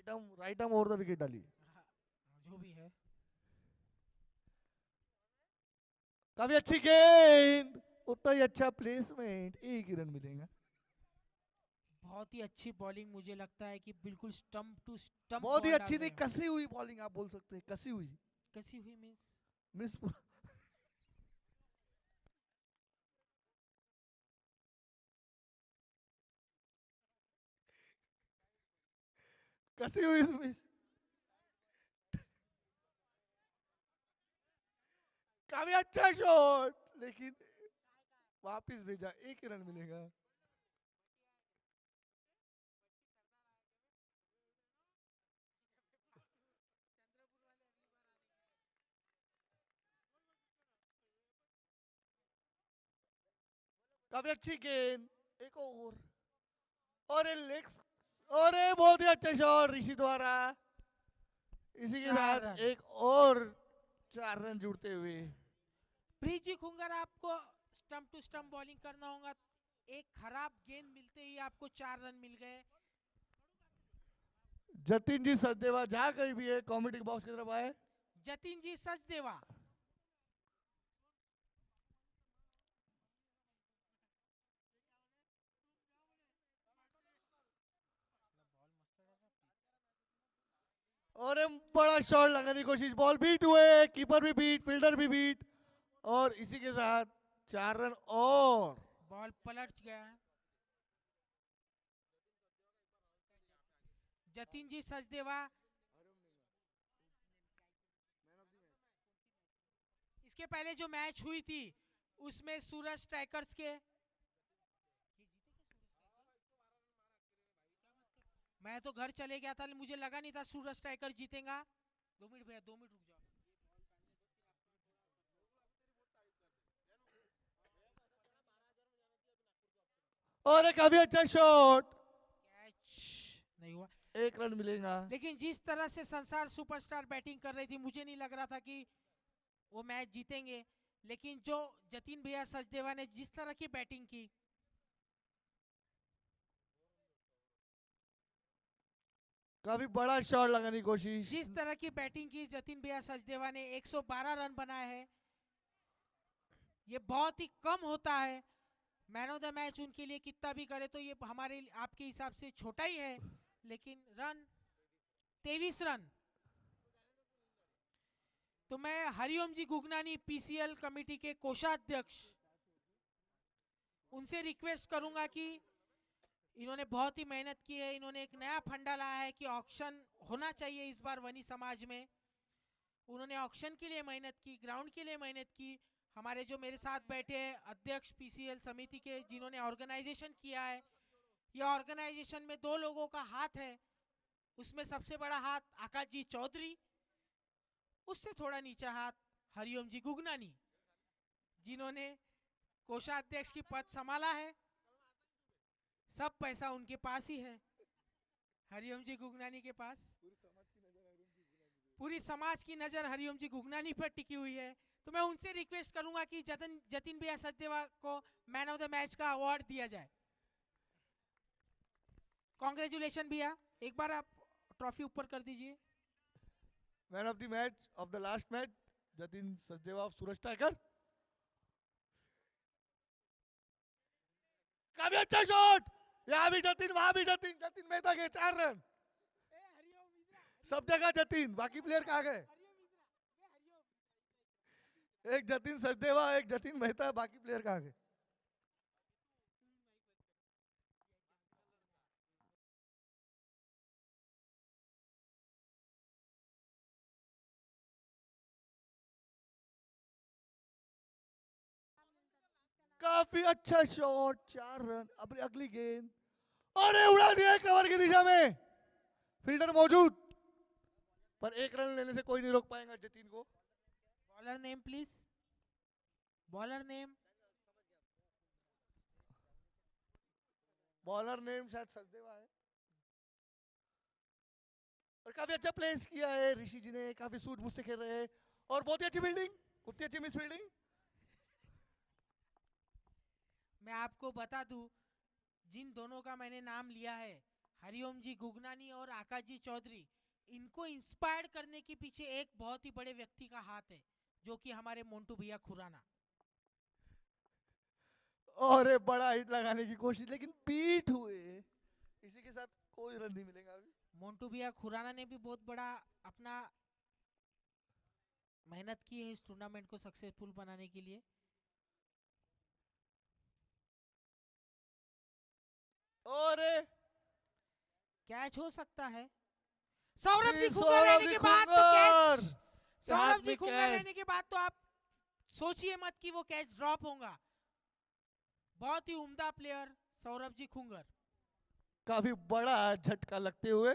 Right arm over the wicket डाली। जो भी है। काफी अच्छी गेंद, उतना ही अच्छा प्लेसमेंट, 1 ही रन मिलेगा। बहुत ही अच्छी बॉलिंग, मुझे लगता है कि बिल्कुल स्टंप टू स्टंप बहुत ही अच्छी नहीं, कसी हुई बॉलिंग आप बोल सकते हैं। कसी हुई। कसी हुई मींस मिस कसी हुई मिस। काफी अच्छा शॉट, लेकिन वापिस भेजा। 1 ही रन मिलेगा। काफी अच्छी गेंद, 1 और लेग्स और बहुत ही अच्छा शॉट ऋषि द्वारा। इसी के 4 साथ रन। 1 और 4 रन जुड़ते हुए। प्रीत जी खुंगर आपको स्टंप टू स्टंप बॉलिंग करना होगा। एक खराब गेंद मिलते ही आपको 4 रन मिल गए। जतिन जी सचदेवा जहां कहीं भी है कमेंट्री बॉक्स की तरफ आए। जतिन जी सचदेवा। और एक बड़ा शॉट लगाने की कोशिश, बॉल बीट हुए, कीपर भी बीट, फील्डर भी बीट, और इसी के साथ 4 रन और। बॉल पलट गया। जतिन जी सचदेवा, इसके पहले जो मैच हुई थी उसमें सूरज स्ट्राइकर्स के, मैं तो घर चले गया था, मुझे लगा नहीं था सूरज स्ट्राइकर जीतेगा। 2 मिनट भैया, 2 मिनट रुक जाओ। और एक काफी अच्छा शॉट, कैच नहीं हुआ। 1 रन मिलेगा। लेकिन जिस तरह से संसार सुपरस्टार बैटिंग कर रही थी, मुझे नहीं लग रहा था कि वो मैच जीतेंगे। लेकिन जो जतिन भैया सचदेवा ने जिस तरह की बैटिंग की, काफी बड़ा शॉट लगाने की कोशिश, जिस तरह की बैटिंग की जतिन भैया सचदेवा ने, 112 रन बनाए हैं। ये बहुत ही कम होता है। मैन ऑफ द मैच उनके लिए कितना भी करे तो ये हमारे आपके हिसाब से छोटा ही है, लेकिन रन 23 रन। तो मैं हरिओम जी गुगनानी, पीसीएल कमेटी के कोषाध्यक्ष, उनसे रिक्वेस्ट करूंगा कि इन्होंने बहुत ही मेहनत की है, इन्होंने एक नया फंडा लाया है कि ऑक्शन होना चाहिए इस बार वनी समाज में। उन्होंने ऑक्शन के लिए मेहनत की, ग्राउंड के लिए मेहनत की। हमारे जो मेरे साथ बैठे हैं अध्यक्ष पीसीएल समिति के, जिन्होंने ऑर्गेनाइजेशन किया है, ये ऑर्गेनाइजेशन में 2 लोगों का हाथ है। उसमें सबसे बड़ा हाथ आकाश जी चौधरी, उससे थोड़ा नीचा हाथ हरिओम जी गुगनानी, जिन्होंने कोषाध्यक्ष की पद संभाला है। सब पैसा उनके पास ही है, हरिओम जी गुगनानी के पास। पूरी समाज की नजर हरिओम जी गुगनानी पर टिकी हुई है। तो मैं उनसे रिक्वेस्ट करूंगा कि जतिन भैया सचदेवा को मैन ऑफ द मैच का अवार्ड दिया जाए। कांग्रेचुलेशन भैया, एक बार आप ट्रॉफी ऊपर कर दीजिए। Man of the match of the last match, Jatin Sachdeva of Suraj tiger. काफी अच्छा शॉट, यहाँ भी जतिन, वहां भी जतिन, जतिन मेहता के 4 रन। सब जगह जतिन, बाकी प्लेयर कहाँ गए? एक जतिन सचदेवा, एक जतिन मेहता, बाकी प्लेयर कहाँ गए? काफी अच्छा शॉट, 4 रन। अब अगली गेंद, अरे उड़ा दिया कवर की दिशा में, फील्डर मौजूद, पर 1 रन लेने से कोई नहीं रोक पाएगा जतिन को। Bowler name please, bowler name. Bowler name शायद सचदेवा है। और काफी अच्छा प्लेस किया है ऋषि जी ने, काफी सूझबूझ से खेल रहे हैं, और बहुत ही अच्छी फील्डिंग, उतनी अच्छी मिस फील्डिंग। मैं आपको बता दूं, जिन दोनों का मैंने नाम लिया है, हरिओम जी गुगनानी और आकाश जी चौधरी, इनको इंस्पायर करने के पीछे एक बहुत ही बड़े व्यक्ति का हाथ है, जो कि हमारे मोन्टू भैया खुराना। और एक बड़ा हिट लगाने की कोशिश, लेकिन पीट हुए, इसी के साथ कोई रन नहीं मिलेगा अभी। मोन्टू भैया खुराना ने भी बहुत बड़ा अपना मेहनत की है इस टूर्नामेंट को सक्सेसफुल बनाने के लिए। और कैच हो सकता है, सौरभ जी फिर खुंगर सौरभ रहने जी के बाद तो कैच, खुंगर, सौरभ जी में खुंगर कैच। रहने के बाद तो आप सोचिए मत कि वो कैच ड्रॉप होगा। बहुत ही उम्दा प्लेयर सौरभ जी खुंगर, काफी बड़ा झटका लगते हुए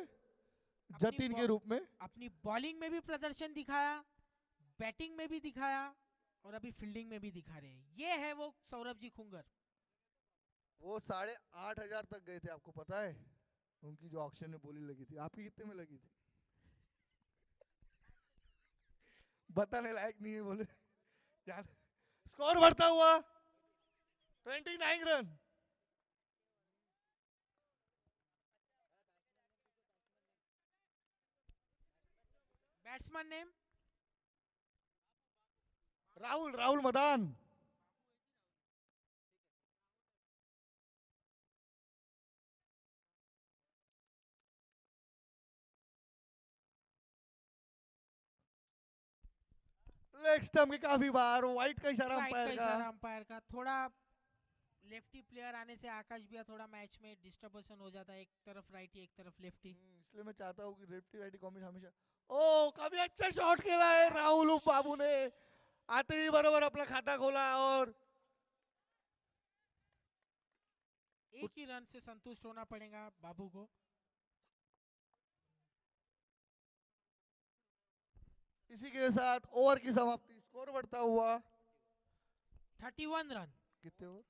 जतिन के रूप में। अपनी बॉलिंग में भी प्रदर्शन दिखाया, बैटिंग में भी दिखाया, और अभी फील्डिंग में भी दिखा रहे हैं। ये है वो सौरभ जी खुंगर। वो 8,500 तक गए थे, आपको पता है? उनकी जो ऑक्शन में बोली लगी थी, आपकी कितने में लगी थी? बताने लायक नहीं है बोले यार। स्कोर बढ़ता हुआ 29 run. Batsman name Rahul Madan. Leg stump के काफी बार, वाइट का इशारा राइट का अंपायर का। इशारा अंपायर का। थोड़ा लेफ्टी प्लेयर आने से आकाश भैया थोड़ा मैच में डिस्टर्बेंस हो जाता है, एक तरफ राइटी एक तरफ लेफ्टी। इसलिए मैं चाहता हूँ कि लेफ्टी राइटी कॉम्बिनेशन हमेशा। ओ काफी अच्छा शॉट खेला है राहुल बाबू ने, आते ही बरोबर अपना खाता खोला और एक ही रन से संतुष्ट होना पड़ेगा बाबू को। इसी के साथ ओवर की समाप्ति, स्कोर बढ़ता हुआ 31 रन। कितने ओवर?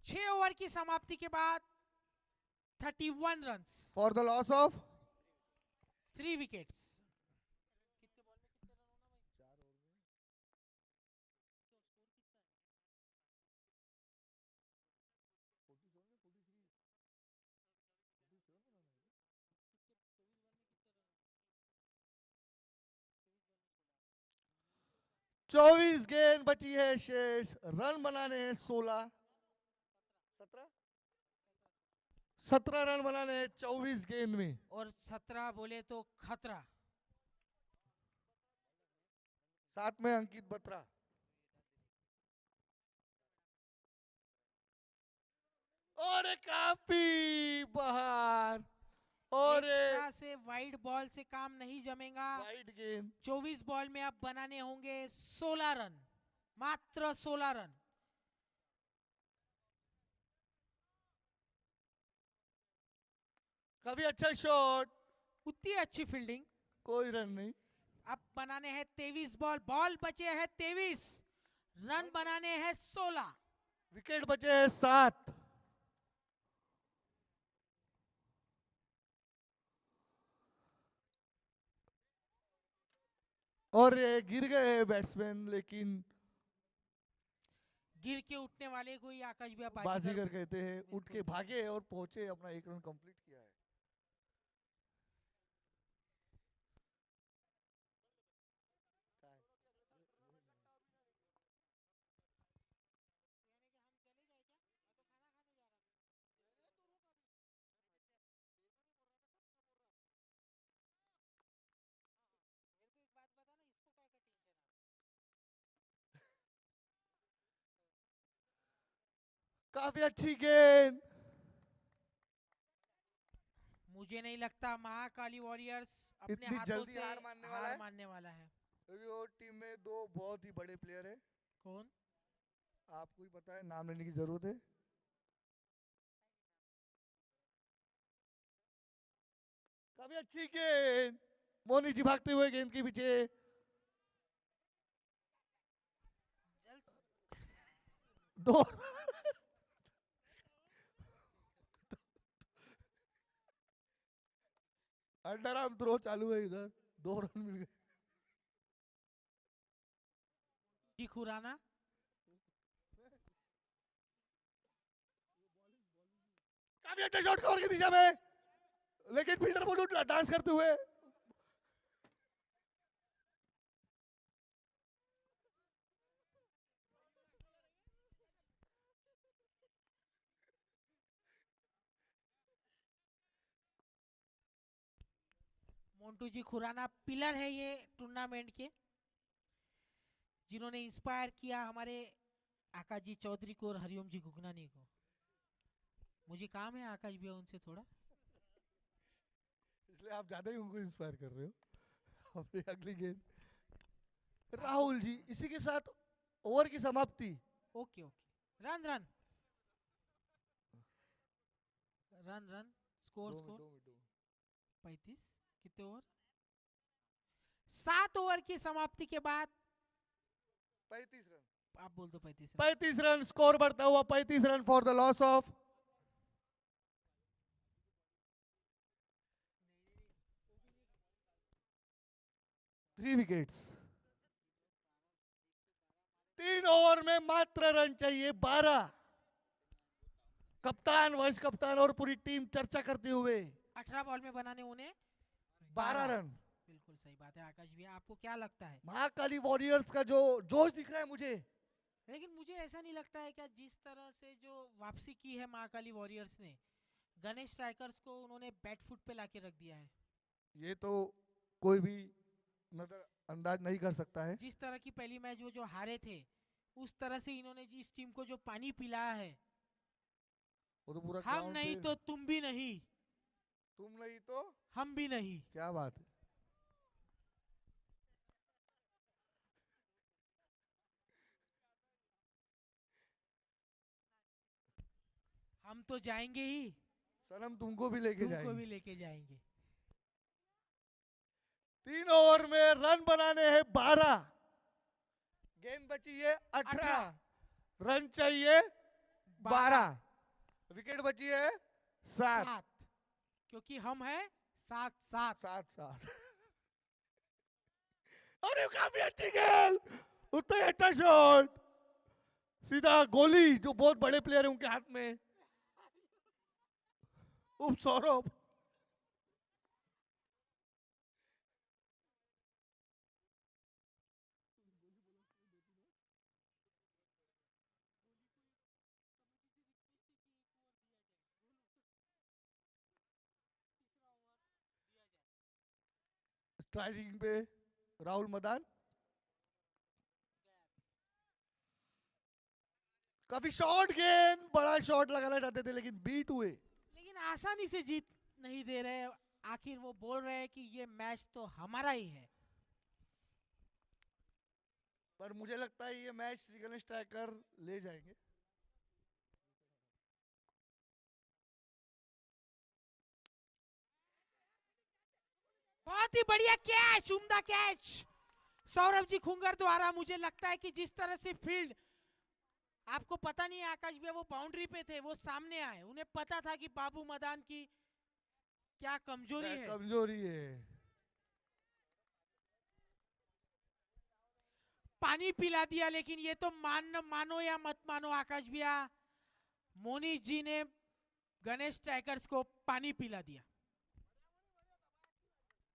6 ओवर की समाप्ति के बाद 31 run, for the loss of 3 wickets. चौबीस गेंद बची है शेष, रन बनाने हैं 16, 17 रन बनाने हैं 24 गेंद में। और 17 बोले तो खतरा। साथ में अंकित बत्रा। और एक काफी बाहर, और एक्स्ट्रा से वाइड बॉल से काम नहीं जमेगा। वाइड गेंद। 24 बॉल में अब बनाने होंगे 16 रन, मात्र 16 रन। काफी अच्छा शॉट, उतनी अच्छी फील्डिंग। कोई रन नहीं। अब बनाने हैं 23 बॉल, बॉल बचे हैं 23, रन बनाने हैं 16। विकेट बचे हैं 7। और ये गिर गए बैट्समैन, लेकिन गिर के उठने वाले को ही आकाश भैया बाजीगर कहते हैं। उठ के भागे और पहुंचे, अपना 1 रन कंप्लीट किया है। काफी अच्छी गेंद। मुझे नहीं लगता महाकाली वॉरियर्स अपने इतनी हाथों जल्दी से हार मानने वाला है? मानने वाला है। क्योंकि वो टीम में 2 बहुत ही बड़े प्लेयर है। कौन? आपको ही पता है, नाम लेने की जरूरत है? काफी अच्छी गेंद, मोनी जी भागते हुए गेंद के पीछे। दो अंडर आर्म थ्रो चालू है इधर, 2 रन मिल गए। जी खुराना। काफी अच्छा शॉट कवर की दिशा में, लेकिन फील्डर बोल डांस करते हुए। मोन्टू जी खुराना पिलर है ये टूर्नामेंट के, जिन्होंने इंस्पायर किया हमारे आकाश जी चौधरी को और हरिओम जी गुगनानी को। मुझे काम है आकाश भैया उनसे थोड़ा, इसलिए आप ज्यादा ही उनको इंस्पायर कर रहे हो। अपनी अगली गेंद राहुल जी, इसी के साथ ओवर की समाप्ति। Okay okay, run run run run, score score 35। कितने ओवर? 7 ओवर की समाप्ति के बाद 35 रन। आप बोल दो 35 रन। 35 रन, स्कोर बढ़ता हुआ 35 run for the loss of 3 wickets. 3 over में मात्र रन चाहिए 12। कप्तान, वाइस कप्तान और पूरी टीम चर्चा करते हुए 18 बॉल में बनाने उन्हें 12 रन। बिल्कुल सही बात है आकाश भैया। आपको क्या लगता है? महाकाली वॉरियर्स का जो जोश दिख रहा है मुझे, लेकिन मुझे ऐसा नहीं लगता है क्या जिस तरह से जो वापसी की है महाकाली वॉरियर्स ने, गणेश स्ट्राइकर्स को उन्होंने बैट फुट पे लाके रख दिया है। ये तो कोई भी नजरअंदाज नहीं कर सकता है। जिस तरह की पहली मैच वो जो हारे थे, उस तरह से इन्होंने जिस टीम को जो पानी पिलाया है, वो तो पूरा हम ground नहीं पे- तो तुम भी नहीं, तुम नहीं तो हम भी नहीं। क्या बात है। हम तो जाएंगे ही, सनम तुमको भी लेके तुमको जाएंगे। भी लेके जाएंगे। 3 ओवर में रन बनाने हैं 12, गेंद बची है 18, रन चाहिए 12, विकेट बची है 7। 7, क्योंकि हम हैं 7-7। 7-7। अरे काफी अच्छी गेंद, उतना ही अच्छा शॉट, सीधा गोली जो बहुत बड़े प्लेयर है उनके हाथ में। सौरभ स्ट्राइकिंग पे राहुल मदान, काफी शॉर्ट गेंद, बड़ा शॉट लगाना चाहते थे लेकिन बीट हुए। लेकिन आसानी से जीत नहीं दे रहे। आखिर वो बोल रहे हैं कि ये मैच तो हमारा ही है। पर मुझे लगता है ये मैच श्रीगणेश स्ट्राइकर ले जाएंगे। बहुत ही बढ़िया कैच, उम्दा कैच सौरभ जी खुंगर द्वारा। मुझे लगता है कि जिस तरह से फील्ड, आपको पता नहीं है आकाश भैया, वो बाउंड्री पे थे, वो सामने आए, उन्हें पता था कि बाबू मदान की क्या कमजोरी है। कमजोरी है। पानी पिला दिया, लेकिन ये तो मानो या मत मानो आकाश भैया, मोनीश जी ने गणेश स्ट्राइकर्स को पानी पिला दिया।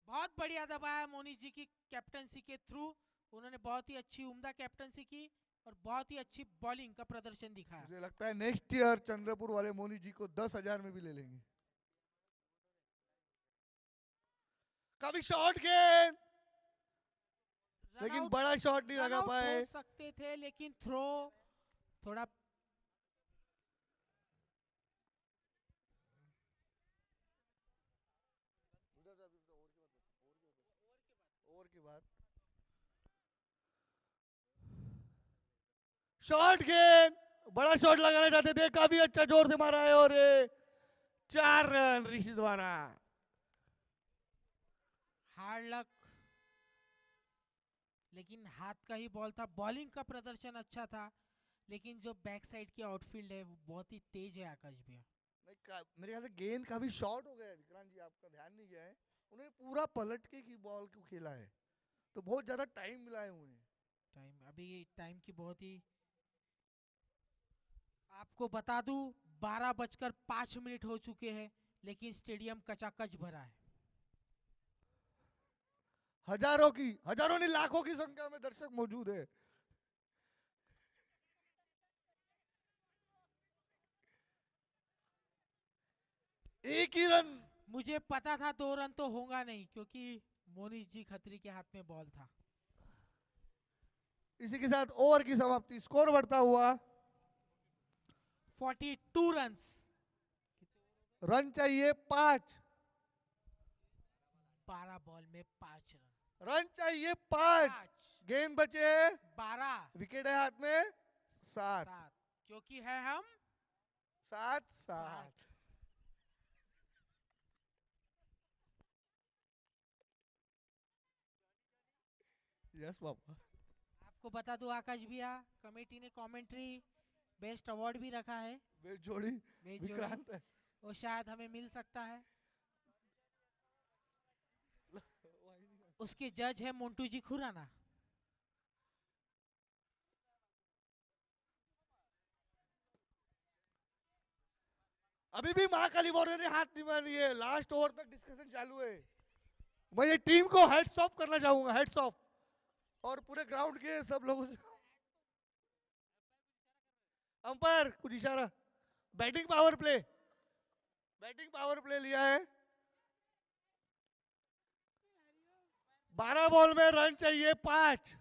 बहुत बढ़िया दबाया मोनीश जी की कैप्टनसी के थ्रू। उन्होंने बहुत ही अच्छी उम्दा कैप्टनसी की और बहुत ही अच्छी बॉलिंग का प्रदर्शन दिखाया। मुझे लगता है नेक्स्ट ईयर चंद्रपुर वाले मोनी जी को 10,000 में भी ले लेंगे। काफी शॉर्ट गेंद, लेकिन बड़ा शॉट नहीं लगा पाए। हो सकते थे, लेकिन थ्रो थोड़ा ओवर की बात, शॉर्ट गेंद, बड़ा शॉट लगाना चाहते थे, काफी अच्छा जोर से मारा है और 4 रन ऋषि द्वारा। हार्ड लक, लेकिन हाथ का ही बॉल था। बॉलिंग का प्रदर्शन अच्छा था, लेकिन जो बैक साइड की आउटफील्ड है वो बहुत ही तेज है आकाश भैया। मेरे ख्याल से गेंद काफी शॉर्ट हो गया है विक्रांत जी, आपका ध्यान नहीं गया है। उन्हें पूरा पलट के की बॉल को खेला है, तो बहुत ज्यादा टाइम मिला है उन्हें। अभी टाइम की बहुत ही, आपको बता दूं 12:05 हो चुके हैं, लेकिन स्टेडियम कचाकच भरा है। हजारों नहीं लाखों की संख्या में दर्शक मौजूद है। एक ही रन, मुझे पता था 2 रन तो होगा नहीं, क्योंकि मोनीश जी खत्री के हाथ में बॉल था। इसी के साथ ओवर की समाप्ति, स्कोर बढ़ता हुआ 42 रन्स। रन चाहिए 5, 12 बॉल में 5 रन। रन चाहिए 5, गेंद बचे 12, विकेट है हाथ में 7, 7, क्योंकि है हम 7-7। Yes papa. आपको बता दूं आकाश भैया, कमेटी ने कमेंट्री बेस्ट अवार्ड भी रखा है। बेस्ट जोड़ी बेस्ट विक्रांत जोड़ी, है। वो शायद हमें मिल सकता है। उसके जज है मोन्टू जी खुराना। अभी भी महाकाली वॉरियर ने हाथ नहीं मारी है, लास्ट ओवर तक डिस्कशन चालू है। मैं ये टीम को हेड्स ऑफ करना चाहूंगा, हेड्स ऑफ, और पूरे ग्राउंड के सब लोगों से। अंपायर कुछ इशारा, batting power play, batting power play लिया है। 12 बॉल में रन चाहिए 5।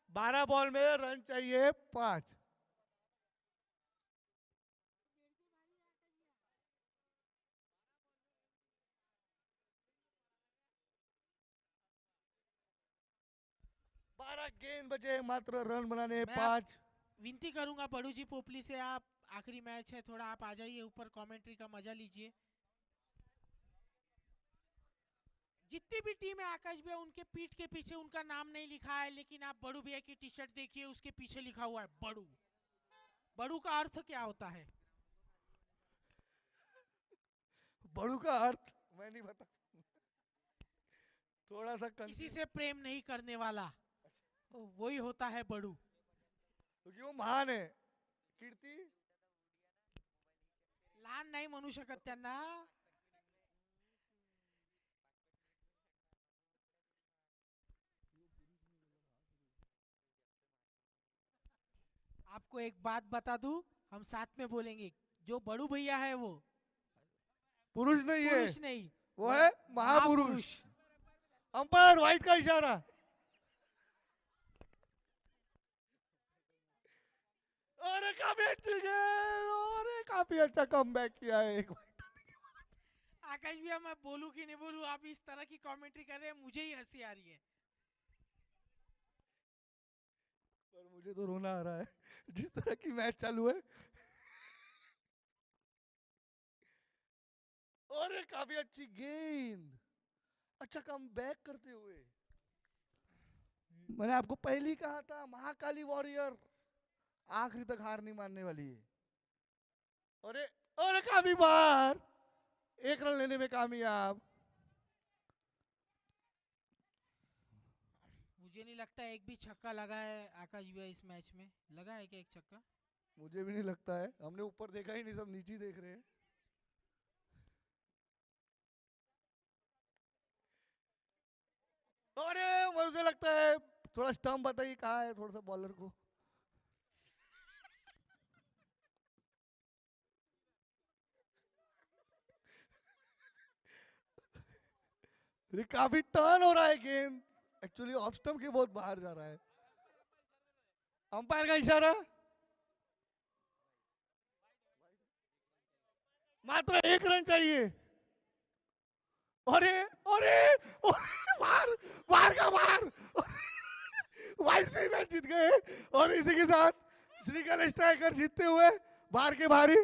12 बॉल में रन चाहिए 5। गेंद बचे मात्र, रन बनाने मैं 5। विनती करूंगा बड़ू जी पोपली से, आप आखिरी मैच है, थोड़ा आप आ जाइए ऊपर, कमेंट्री का मजा लीजिए। जितनी भी टीम है आकाश भैया, उनके पीठ के पीछे उनका नाम नहीं लिखा है, लेकिन आप बड़ू भैया की टी शर्ट देखिए, उसके पीछे लिखा हुआ है बड़ू। बड़ू का अर्थ क्या होता है? बड़ू का अर्थ मैं नहीं बता, थोड़ा सा किसी से प्रेम नहीं करने वाला, वही होता है बड़ू। क्योंकि वो महान है। कीर्ती लहान नाही म्हणू शकत त्यांना। आपको एक बात बता दूं, हम साथ में बोलेंगे, जो बड़ू भैया है वो पुरुष नहीं है, पुरुष नहीं, वो है महापुरुष। अंपायर व्हाइट का इशारा। अरे काफी अच्छी गेंद, अरे काफी अच्छा कमबैक किया है एक। आकाश भैया मैं बोलूं कि नहीं बोलूं, आप इस तरह की कमेंट्री कर रहे हैं, मुझे ही हंसी आ रही है। पर मुझे तो रोना आ रहा है जिस तरह की मैच चालू है। अरे काफी अच्छी गेंद, अच्छा कमबैक करते हुए। मैंने आपको पहले ही कहा था, महाकाली वॉरियर आखिरी तक हार नहीं मानने वाली है। अरे अरे काफी बार 1 रन लेने में कामयाब। मुझे नहीं लगता एक भी छक्का लगा है आकाश भैया इस मैच में। लगा है क्या एक छक्का? मुझे भी नहीं लगता है, हमने ऊपर देखा ही नहीं, सब नीचे देख रहे हैं। अरे मुझे लगता है थोड़ा स्टंप बताइए कहाँ है, थोड़ा सा बॉलर को। ये काफी टर्न हो रहा है गेंद, एक्चुअली ऑफ स्टंप के बहुत बाहर जा रहा है। अंपायर का इशारा, मात्र 1 रन चाहिए। अरे अरे अरे बाहर, बाहर का बाहर, वाइड से मैच जीत गए। और इसी के साथ श्रीकांत स्ट्राइकर जीतते हुए बाहर के बाहरी।